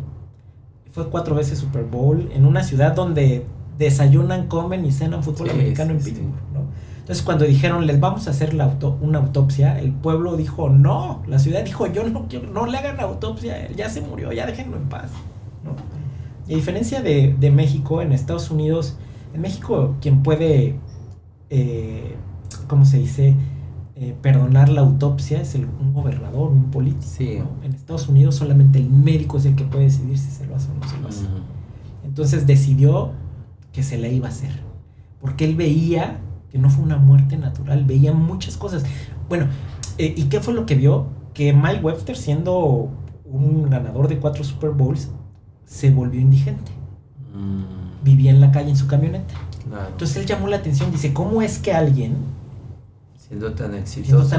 Fue 4 veces Super Bowl en una ciudad donde desayunan, comen y cenan fútbol americano en Pittsburgh, ¿no? Entonces, cuando dijeron, les vamos a hacer una autopsia, el pueblo dijo, no. La ciudad dijo, yo no quiero, no le hagan autopsia, él ya se murió, ya déjenlo en paz, ¿no? Y a diferencia de México, en Estados Unidos, en México quien puede, ¿cómo se dice?, perdonar la autopsia es un gobernador, un político, sí, ¿no? En Estados Unidos solamente el médico es el que puede decidir si se lo hace o no se lo hace. Entonces decidió que se la iba a hacer, porque él veía que no fue una muerte natural, veía muchas cosas. Bueno, ¿y qué fue lo que vio? Que Mike Webster, siendo un ganador de 4 Super Bowls, se volvió indigente. Vivía en la calle en su camioneta. Claro. Entonces él llamó la atención, dice, ¿cómo es que alguien, siendo tan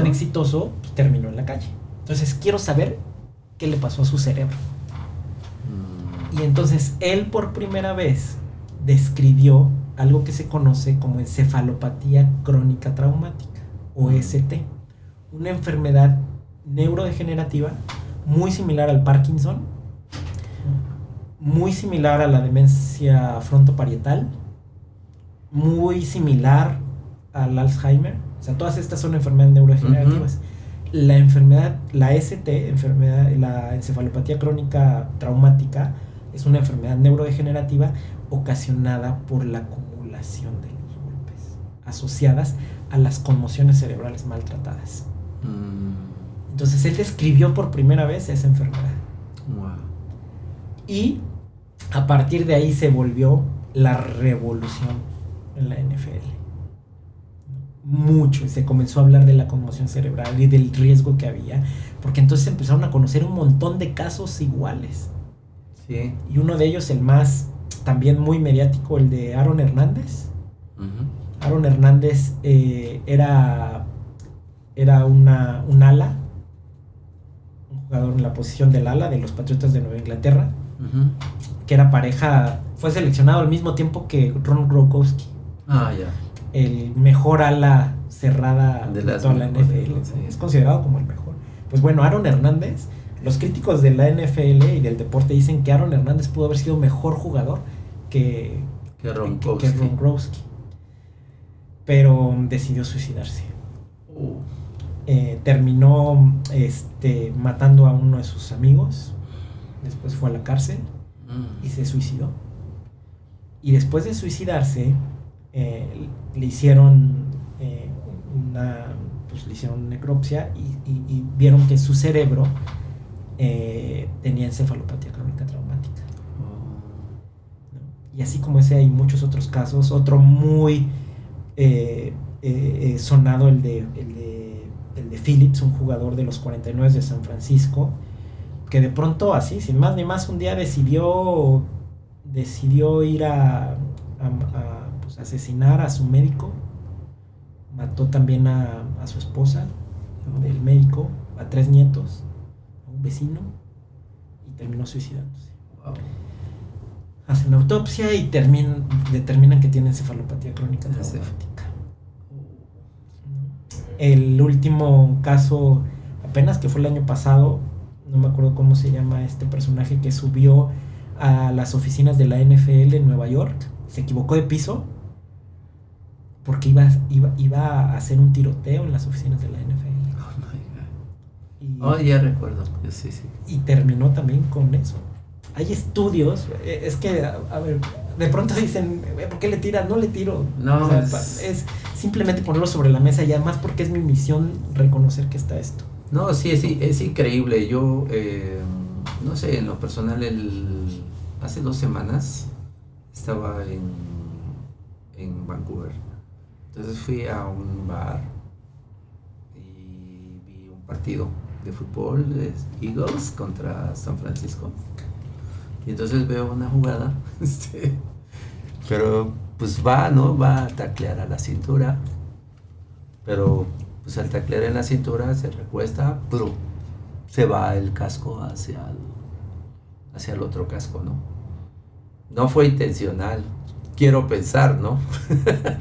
exitoso, pues, terminó en la calle? Entonces quiero saber qué le pasó a su cerebro. Y entonces él por primera vez describió algo que se conoce como encefalopatía crónica traumática, o ECT, una enfermedad neurodegenerativa muy similar al Parkinson, muy similar a la demencia frontoparietal, muy similar al Alzheimer. O sea, todas estas son enfermedades neurodegenerativas. La enfermedad, la ECT, la encefalopatía crónica traumática, es una enfermedad neurodegenerativa ocasionada por la acumulación de los golpes asociadas a las conmociones cerebrales maltratadas. Entonces él describió por primera vez esa enfermedad. Wow. Y a partir de ahí se volvió la revolución en la NFL. Mucho, y se comenzó a hablar de la conmoción cerebral y del riesgo que había, porque entonces empezaron a conocer un montón de casos iguales. Sí. Y uno de ellos, el más también muy mediático, el de Aaron Hernández. Uh-huh. Aaron Hernández era un ala, un jugador en la posición del ala de los Patriotas de Nueva Inglaterra, Uh-huh. que era pareja, fue seleccionado al mismo tiempo que Ron Gronkowski, Ah, ya. el mejor ala cerrada de toda la NFL. Sí. Es considerado como el mejor. Pues bueno, Aaron Hernández, los críticos de la NFL y del deporte dicen que Aaron Hernández pudo haber sido mejor jugador que Gronkowski. Pero decidió suicidarse. Terminó matando a uno de sus amigos. Después fue a la cárcel y se suicidó. Y después de suicidarse, le hicieron una necropsia y vieron que su cerebro tenía encefalopatía crónica traumática. ¿No? Y así como ese hay muchos otros casos. Otro muy sonado, el de Phillips, un jugador de los 49 de San Francisco, que de pronto así, sin más ni más, un día decidió ir a asesinar a su médico. Mató también a su esposa, el médico, a 3 nietos, a un vecino, y terminó suicidándose. Wow. Hacen autopsia y determinan que tiene encefalopatía crónica traumática. El último caso, apenas que fue el año pasado, no me acuerdo cómo se llama este personaje, que subió a las oficinas de la NFL en Nueva York, se equivocó de piso porque iba a hacer un tiroteo en las oficinas de la NFL. Oh my God. Ya recuerdo. Sí. Y terminó también con eso. Hay estudios, es que, a ver, de pronto dicen, ¿por qué le tiras? No le tiro. No, o sea, es simplemente ponerlo sobre la mesa, y además porque es mi misión reconocer que está esto. No, sí, es increíble. Yo, no sé, en lo personal, hace 2 semanas estaba en Vancouver. Entonces fui a un bar y vi un partido de fútbol, Eagles contra San Francisco. Y entonces veo una jugada, pero pues va a taclear a la cintura, pero pues al taclear en la cintura se recuesta, pero se va el casco hacia el otro casco, ¿no? No fue intencional, quiero pensar, ¿no?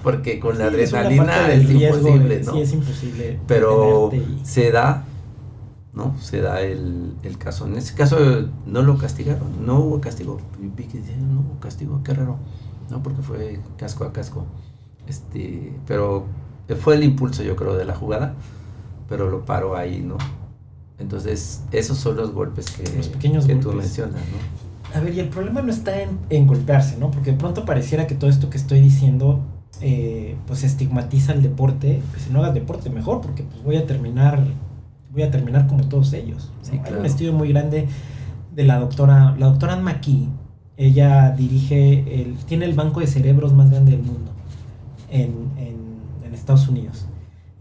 Porque con la adrenalina es imposible, ¿no? Sí, es imposible. Pero se da, ¿no? Se da el caso. En ese caso no lo castigaron, no hubo castigo. Vi que no hubo castigo, qué raro, ¿no? Porque fue casco a casco. Pero fue el impulso, yo creo, de la jugada, pero lo paró ahí, ¿no? Entonces, esos son los golpes que tú mencionas, ¿no? A ver, y el problema no está en golpearse, ¿no? Porque de pronto pareciera que todo esto que estoy diciendo pues estigmatiza el deporte. Pues si no hagas deporte, mejor, porque pues voy a terminar como todos ellos, ¿no? Sí, claro. Hay un estudio muy grande de la doctora Ann McKee. Ella tiene el banco de cerebros más grande del mundo en Estados Unidos.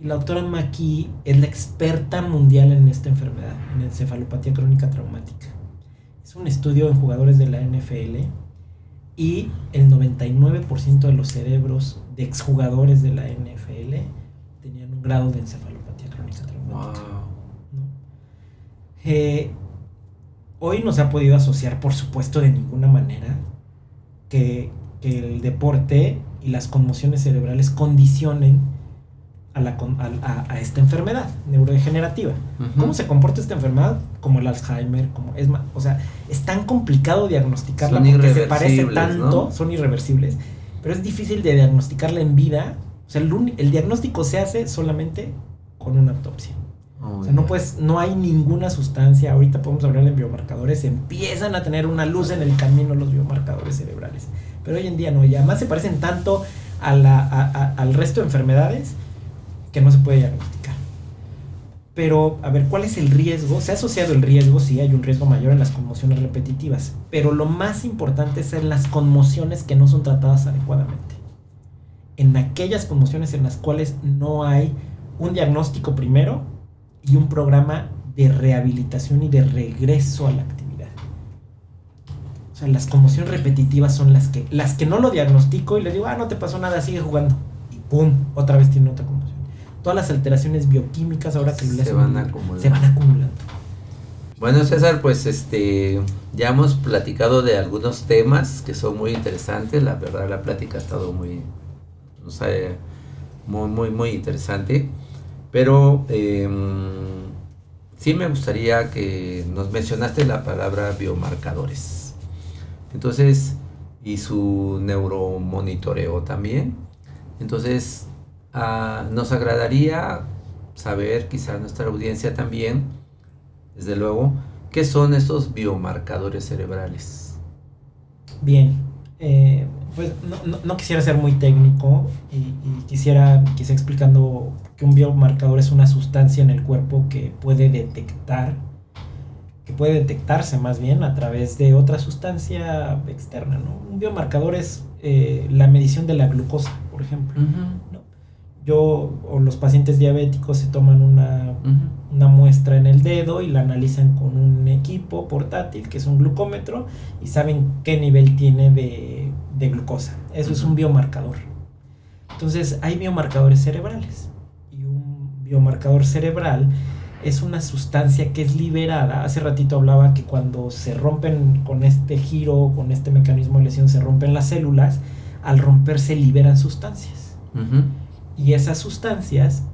Y la doctora Ann McKee es la experta mundial en esta enfermedad, en encefalopatía crónica traumática. Es un estudio en jugadores de la NFL y el 99% de los cerebros de exjugadores de la NFL tenían un grado de encefalopatía crónica traumática. Wow. Hoy no se ha podido asociar, por supuesto, de ninguna manera que el deporte y las conmociones cerebrales condicionen a esta enfermedad neurodegenerativa. Uh-huh. ¿Cómo se comporta esta enfermedad? Como el Alzheimer, o sea, es tan complicado diagnosticarla porque se parece tanto, ¿no? Son irreversibles, pero es difícil de diagnosticarla en vida. O sea, el diagnóstico se hace solamente con una autopsia. O sea, no hay ninguna sustancia. Ahorita podemos hablar de biomarcadores, empiezan a tener una luz en el camino los biomarcadores cerebrales, pero hoy en día no, y además se parecen tanto al resto de enfermedades que no se puede diagnosticar. Pero, a ver, ¿cuál es el riesgo? Se ha asociado el riesgo, sí, hay un riesgo mayor en las conmociones repetitivas, pero lo más importante es en las conmociones que no son tratadas adecuadamente. En aquellas conmociones en las cuales no hay un diagnóstico primero y un programa de rehabilitación y de regreso a la actividad. O sea, las conmociones repetitivas son las que no lo diagnostico y le digo, no te pasó nada, sigue jugando. Y ¡pum! Otra vez tiene otra conmoción. Todas las alteraciones bioquímicas ahora que se van acumulando. Bueno, César, pues ya hemos platicado de algunos temas que son muy interesantes. La verdad, la plática ha estado muy interesante. Pero sí me gustaría que nos mencionaste la palabra biomarcadores. Entonces, y su neuromonitoreo también. Entonces, nos agradaría saber, quizá nuestra audiencia también, desde luego, ¿qué son estos biomarcadores cerebrales? Bien, pues no quisiera ser muy técnico y quisiera explicando que un biomarcador es una sustancia en el cuerpo que puede detectarse más bien a través de otra sustancia externa, ¿no? Un biomarcador es la medición de la glucosa, por ejemplo, ¿no? Los pacientes diabéticos se toman una muestra en el dedo y la analizan con un equipo portátil que es un glucómetro y saben qué nivel tiene de glucosa. Eso es un biomarcador. Entonces hay biomarcadores cerebrales y un biomarcador cerebral es una sustancia que es liberada. Hace ratito hablaba que cuando se rompen con este giro, con este mecanismo de lesión, se rompen las células, al romperse liberan sustancias. Y esas sustancias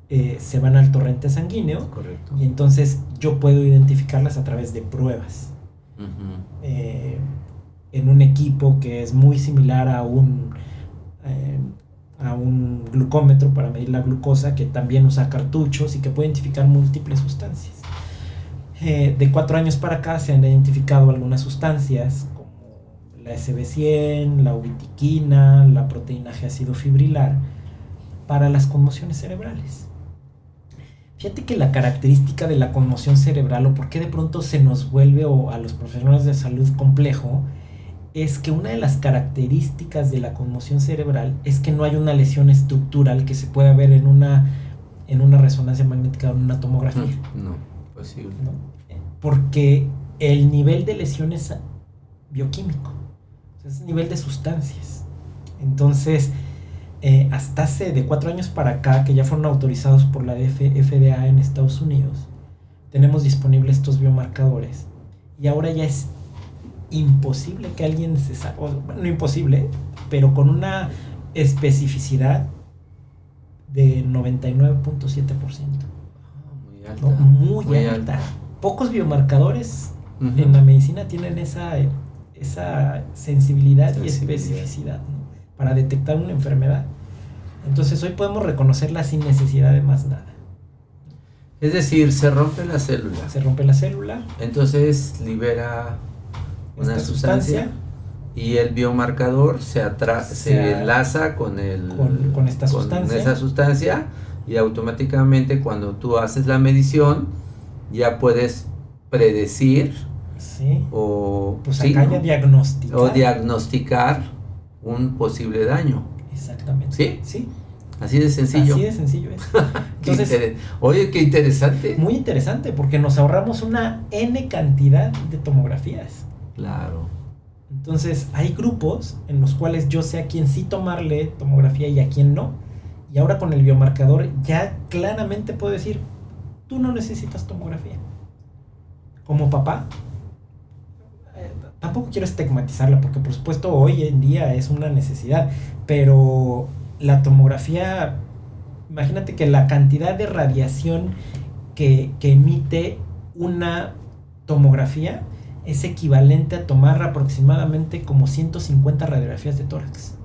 se van al torrente sanguíneo. Correcto. Y entonces yo puedo identificarlas a través de pruebas. En un equipo que es muy similar a un glucómetro para medir la glucosa, que también usa cartuchos y que puede identificar múltiples sustancias. De 4 años para acá se han identificado algunas sustancias como la SB100, la ubitiquina, la proteína G ácido fibrilar para las conmociones cerebrales. Fíjate que la característica de la conmoción cerebral, o por qué de pronto se nos vuelve a los profesionales de salud complejo, es que una de las características de la conmoción cerebral es que no hay una lesión estructural que se pueda ver en una resonancia magnética o en una tomografía. No, posible. ¿No? Porque el nivel de lesión es bioquímico, es nivel de sustancias. Entonces, hasta hace de 4 años para acá, que ya fueron autorizados por la FDA en Estados Unidos, tenemos disponibles estos biomarcadores. Y ahora ya es imposible que alguien se salga, bueno, no imposible, pero con una especificidad de 99.7%. Muy alta. ¿No? Muy alta. Pocos biomarcadores en la medicina tienen esa sensibilidad y especificidad, ¿no? Para detectar una enfermedad. Entonces hoy podemos reconocerla sin necesidad de más nada. Es decir, se rompe la célula. Se rompe la célula. Entonces libera una sustancia y el biomarcador se enlaza con esa sustancia y automáticamente cuando tú haces la medición ya puedes predecir diagnosticar un posible daño. Exactamente. ¿Sí? Sí. Así de sencillo. Así de sencillo es. Entonces, oye, qué interesante. Muy interesante porque nos ahorramos una N cantidad de tomografías. Claro. Entonces hay grupos en los cuales yo sé a quién sí tomarle tomografía y a quién no. Y ahora con el biomarcador ya claramente puedo decir, tú no necesitas tomografía. Como papá, tampoco quiero estigmatizarla porque por supuesto hoy en día es una necesidad, pero la tomografía, imagínate que la cantidad de radiación que emite una tomografía es equivalente a tomar aproximadamente como 150 radiografías de tórax.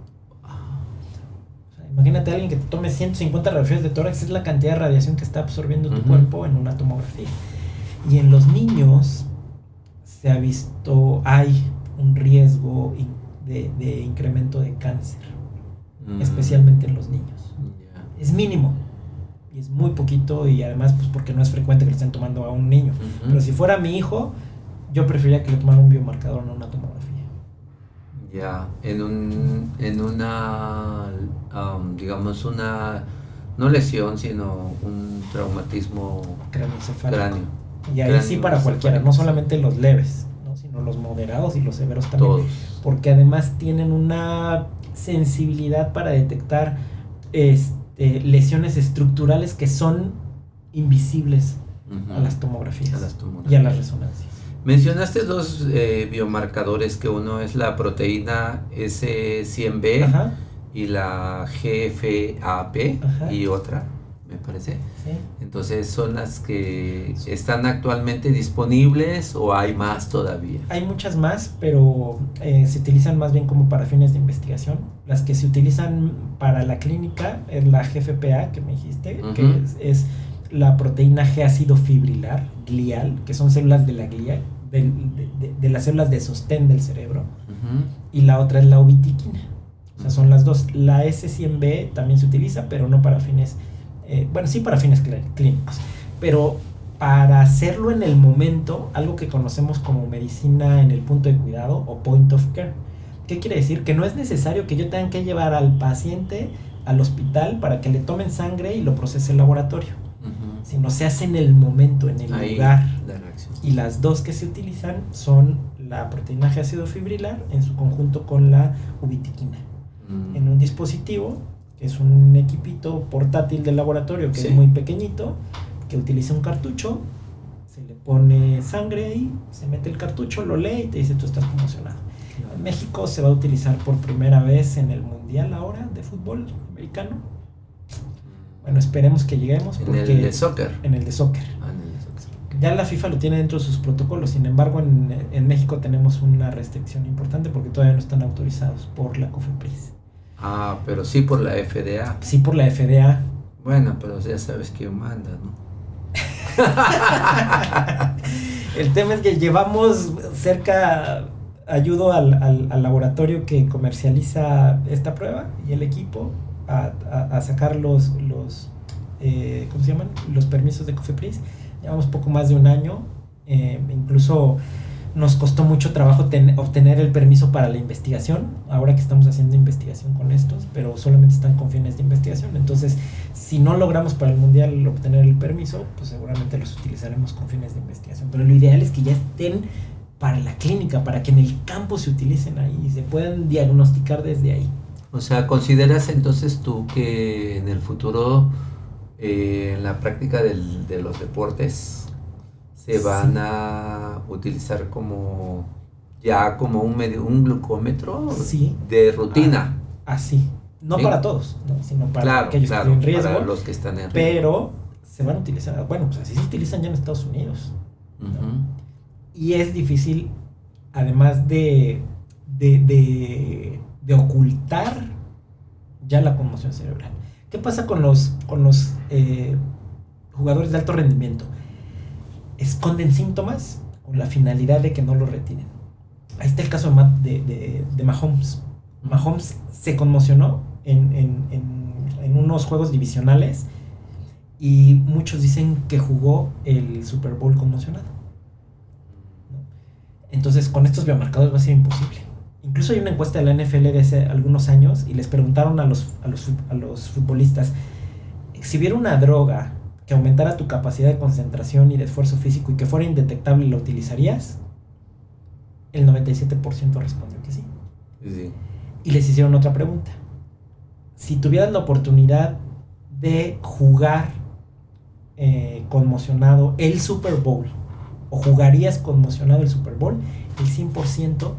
O sea, imagínate a alguien que te tome 150 radiografías de tórax, es la cantidad de radiación que está absorbiendo tu cuerpo en una tomografía. Y en los niños se ha visto, hay un riesgo de incremento de cáncer, especialmente en los niños. Es mínimo. y es muy poquito, y además pues porque no es frecuente que le estén tomando a un niño. Pero si fuera mi hijo, yo preferiría que le tomaran un biomarcador, no una tomografía. Ya, en una, digamos, no lesión, sino un traumatismo Craneoencefálico. cráneo. Y ahí sí para cualquiera, no solamente los leves, ¿no? Sino los moderados y los severos también. Todos. Porque además tienen una sensibilidad para detectar lesiones estructurales que son invisibles a las tomografías y a las resonancias. Mencionaste dos biomarcadores, que uno es la proteína S100B. Ajá. Y la GFAP. Ajá. Y otra, me parece. Sí. Entonces, ¿son las que están actualmente disponibles o hay más todavía? Hay muchas más, pero se utilizan más bien como para fines de investigación. Las que se utilizan para la clínica es la GFPA, que me dijiste, que es la proteína G ácido fibrilar glial, que son células de la glía, de las células de sostén del cerebro. Y la otra es la obitiquina. O sea, son las dos. La S100B también se utiliza, pero no para fines, sí para fines clínicos, pero para hacerlo en el momento, algo que conocemos como medicina en el punto de cuidado o point of care. ¿Qué quiere decir? Que no es necesario que yo tenga que llevar al paciente al hospital para que le tomen sangre y lo procese el laboratorio, sino se hace en el momento, en el lugar. Y las dos que se utilizan son la proteína G ácido fibrilar en su conjunto con la ubitiquina. En un dispositivo, que es un equipito portátil del laboratorio, que es muy pequeñito, que utiliza un cartucho, se le pone sangre ahí, se mete el cartucho, lo lee y te dice tú estás conmocionado. En México se va a utilizar por primera vez en el Mundial ahora de fútbol americano. Bueno, esperemos que lleguemos. En el de soccer. En el de soccer. Ya la FIFA lo tiene dentro de sus protocolos, sin embargo en México tenemos una restricción importante porque todavía no están autorizados por la COFEPRIS. Ah, pero sí por la FDA. Sí, por la FDA. Bueno, pero ya sabes quién manda, ¿no? El tema es que llevamos ayudo al laboratorio que comercializa esta prueba y el equipo a sacar los ¿cómo se llaman? Los permisos de COFEPRIS. Llevamos poco más de un año, incluso nos costó mucho trabajo obtener el permiso para la investigación, ahora que estamos haciendo investigación con estos, pero solamente están con fines de investigación. Entonces, si no logramos para el Mundial obtener el permiso, pues seguramente los utilizaremos con fines de investigación. Pero lo ideal es que ya estén para la clínica, para que en el campo se utilicen ahí y se puedan diagnosticar desde ahí. O sea, ¿consideras entonces tú que en el futuro en la práctica de los deportes se van a utilizar como un glucómetro de rutina? Así. No para todos, ¿no? Sino para aquellos que están en riesgo. Para los que están en riesgo. Pero se van a utilizar, bueno, pues así se utilizan ya en Estados Unidos, ¿no? Y es difícil, además de ocultar ya la conmoción cerebral. ¿Qué pasa con los jugadores de alto rendimiento? Esconden síntomas con la finalidad de que no los retiren. Ahí está el caso de Mahomes. Mahomes se conmocionó en unos juegos divisionales y muchos dicen que jugó el Super Bowl conmocionado, ¿no? Entonces con estos biomarcadores va a ser imposible. Incluso hay una encuesta de la NFL de hace algunos años y les preguntaron a los futbolistas: si hubiera una droga que aumentara tu capacidad de concentración y de esfuerzo físico y que fuera indetectable, ¿la utilizarías? El 97% respondió que sí. Sí. Y les hicieron otra pregunta: si tuvieras la oportunidad de jugar conmocionado el Super Bowl, ¿o jugarías conmocionado el Super Bowl? El 100%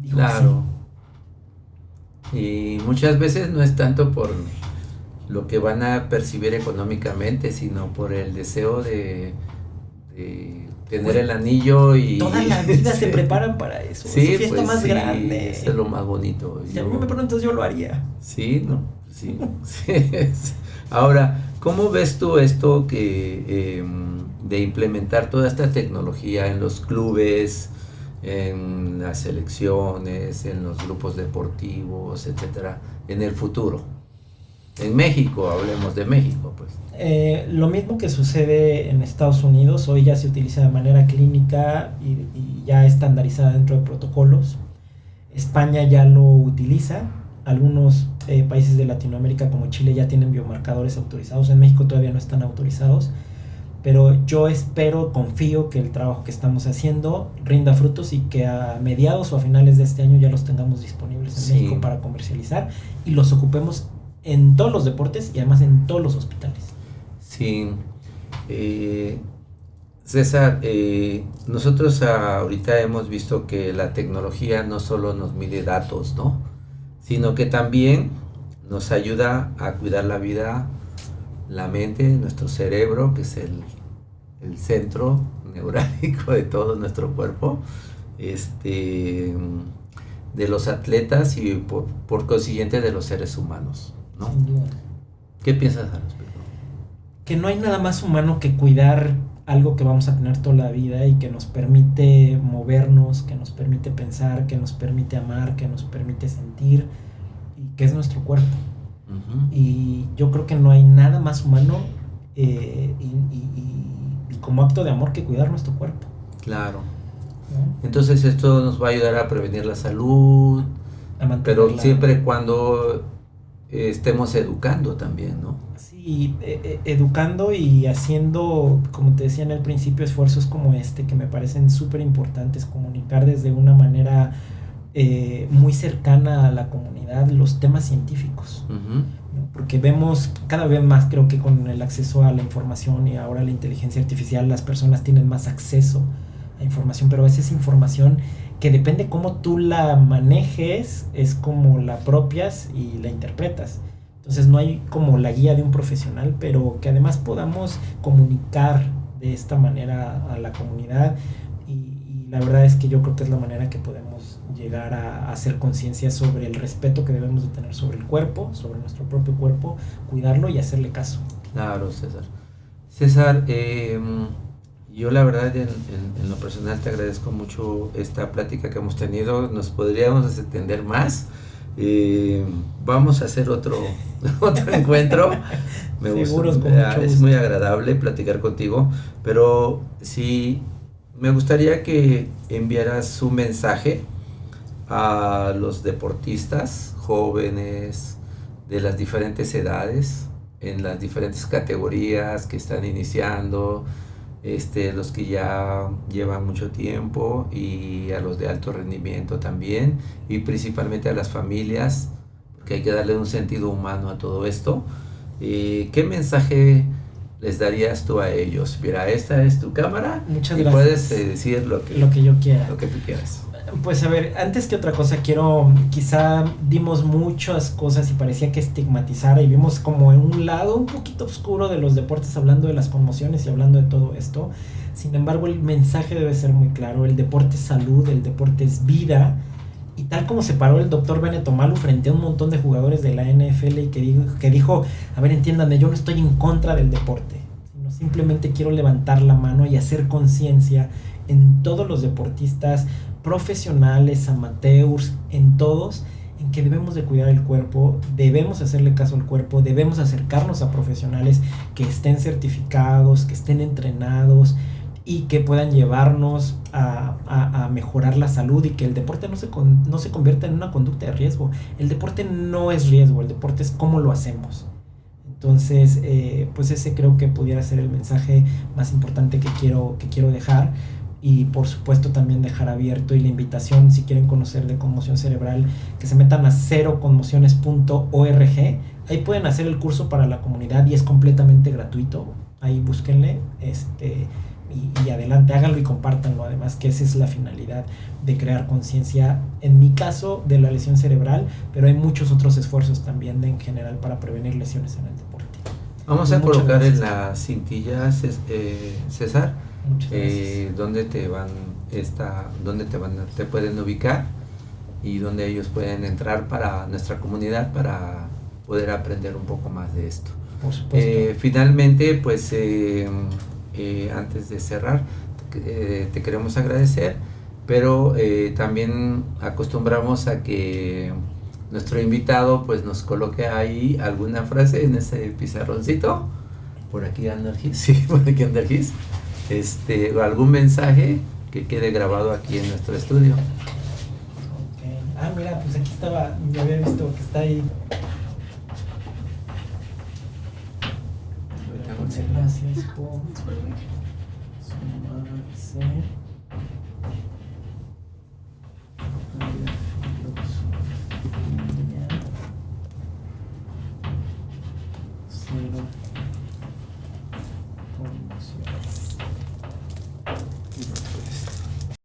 dijo claro. Sí. Y muchas veces no es tanto por lo que van a percibir económicamente, sino por el deseo de tener el anillo y... Toda la vida se preparan para eso. Sí, es su fiesta más grande. Es lo más bonito. Si a mí me preguntas, yo lo haría. Sí, ¿no? Sí. Ahora, ¿cómo ves tú esto de implementar toda esta tecnología en los clubes, en las selecciones, en los grupos deportivos, etcétera, en el futuro? En México, hablemos de México, pues. Lo mismo que sucede en Estados Unidos, hoy ya se utiliza de manera clínica y ya estandarizada dentro de protocolos. España ya lo utiliza, algunos países de Latinoamérica como Chile ya tienen biomarcadores autorizados, en México todavía no están autorizados, pero yo espero, confío que el trabajo que estamos haciendo rinda frutos y que a mediados o a finales de este año ya los tengamos disponibles en México para comercializar y los ocupemos en todos los deportes y además en todos los hospitales. Sí. César, nosotros ahorita hemos visto que la tecnología no solo nos mide datos, ¿no? Sino que también nos ayuda a cuidar la vida, la mente, nuestro cerebro, que es el centro neurálgico de todo nuestro cuerpo, de los atletas y por consiguiente de los seres humanos, ¿no? Sin duda. ¿Qué piensas al respecto? Que no hay nada más humano que cuidar algo que vamos a tener toda la vida y que nos permite movernos, que nos permite pensar, que nos permite amar, que nos permite sentir, y que es nuestro cuerpo. Uh-huh. Y yo creo que no hay nada más humano y como acto de amor que cuidar nuestro cuerpo. Claro. ¿No? Entonces esto nos va a ayudar a prevenir la salud, pero siempre y cuando estemos educando también, ¿no? Sí, educando y haciendo, como te decía en el principio, esfuerzos como que me parecen súper importantes, comunicar desde una manera muy cercana a la comunidad los temas científicos. Uh-huh. ¿No? Porque vemos cada vez más, creo que con el acceso a la información y ahora la inteligencia artificial, las personas tienen más acceso a información, pero a veces información que depende cómo tú la manejes, es como la apropias y la interpretas. Entonces no hay como la guía de un profesional, pero que además podamos comunicar de esta manera a la comunidad y la verdad es que yo creo que es la manera que podemos llegar a hacer conciencia sobre el respeto que debemos de tener sobre el cuerpo, sobre nuestro propio cuerpo, cuidarlo y hacerle caso. Claro, César. César, yo la verdad en lo personal te agradezco mucho esta plática que hemos tenido, nos podríamos extender más. Vamos a hacer otro encuentro. Me gusta, es muy agradable platicar contigo, pero sí me gustaría que enviaras un mensaje a los deportistas jóvenes de las diferentes edades, en las diferentes categorías que están iniciando, los que ya llevan mucho tiempo y a los de alto rendimiento también, y principalmente a las familias, porque hay que darle un sentido humano a todo esto. ¿Qué mensaje les darías tú a ellos? Mira, esta es tu cámara. Muchas y gracias. Puedes decir lo que yo quiera, lo que tú quieras. Pues a ver, antes que otra cosa quizá dimos muchas cosas y parecía que estigmatizara y vimos como en un lado un poquito oscuro de los deportes, hablando de las conmociones y hablando de todo esto. Sin embargo, el mensaje debe ser muy claro: el deporte es salud, el deporte es vida, y tal como se paró el doctor Benetton Malu frente a un montón de jugadores de la NFL y que dijo, a ver, entiéndanme, yo no estoy en contra del deporte, sino simplemente quiero levantar la mano y hacer conciencia en todos los deportistas profesionales, amateurs, en todos, en que debemos de cuidar el cuerpo, debemos hacerle caso al cuerpo, debemos acercarnos a profesionales que estén certificados, que estén entrenados y que puedan llevarnos a mejorar la salud, y que el deporte no se convierta en una conducta de riesgo. El deporte no es riesgo, el deporte es cómo lo hacemos. Entonces, pues ese creo que pudiera ser el mensaje más importante que quiero dejar. Y por supuesto también dejar abierto y la invitación, si quieren conocer de conmoción cerebral, que se metan a ceroconmociones.org. Ahí pueden hacer el curso para la comunidad y es completamente gratuito. Ahí búsquenle y adelante, háganlo y compártanlo. Además que esa es la finalidad, de crear conciencia, en mi caso de la lesión cerebral, pero hay muchos otros esfuerzos también en general para prevenir lesiones en el deporte. Vamos a colocar en las cintillas, César, dónde te pueden ubicar y dónde ellos pueden entrar para nuestra comunidad para poder aprender un poco más de esto. Por supuesto. Finalmente, pues antes de cerrar, te queremos agradecer, pero también acostumbramos a que nuestro invitado pues nos coloque ahí alguna frase en ese pizarroncito. Por aquí anda el Gis, sí, por aquí anda el Gis. O algún mensaje que quede grabado aquí en nuestro estudio. Okay. Ah, mira, pues aquí estaba, ya había visto que está ahí. Muchas gracias por sumarse.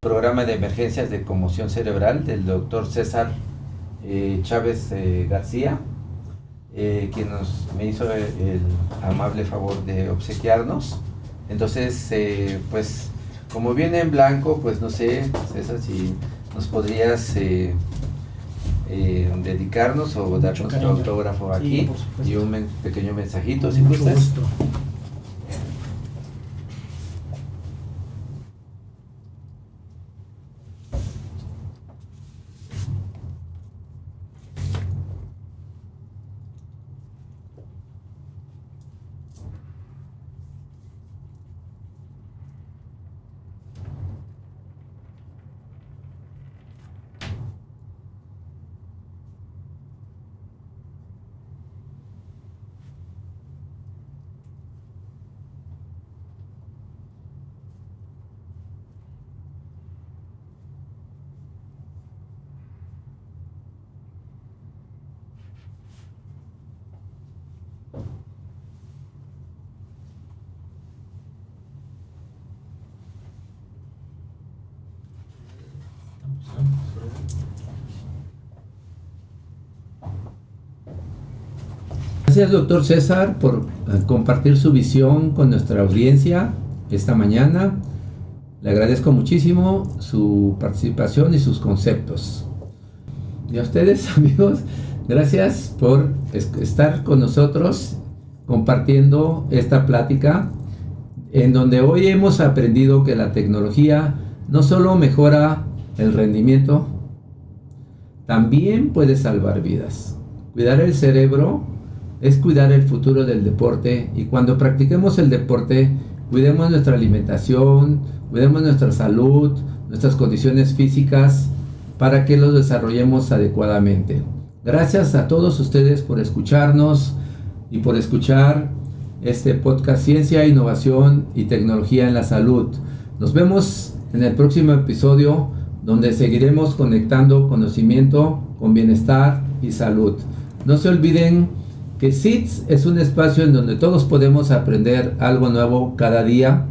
Programa de emergencias de conmoción cerebral del doctor César Chávez García, quien me hizo el amable favor de obsequiarnos. Entonces, pues, como viene en blanco, pues no sé, César, si nos podrías dedicarnos o dar nuestro autógrafo aquí, sí, y un pequeño mensajito, si gustas. Gracias, doctor César, por compartir su visión con nuestra audiencia esta mañana. Le agradezco muchísimo su participación y sus conceptos. Y a ustedes, amigos, gracias por estar con nosotros compartiendo esta plática, en donde hoy hemos aprendido que la tecnología no solo mejora el rendimiento, también puede salvar vidas. Cuidar el cerebro es cuidar el futuro del deporte, y cuando practiquemos el deporte, cuidemos nuestra alimentación, cuidemos nuestra salud, nuestras condiciones físicas, para que los desarrollemos adecuadamente. Gracias a todos ustedes por escucharnos y por escuchar este podcast Ciencia, Innovación y Tecnología en la Salud. Nos vemos en el próximo episodio, donde seguiremos conectando conocimiento con bienestar y salud. No se olviden que SITS es un espacio en donde todos podemos aprender algo nuevo cada día.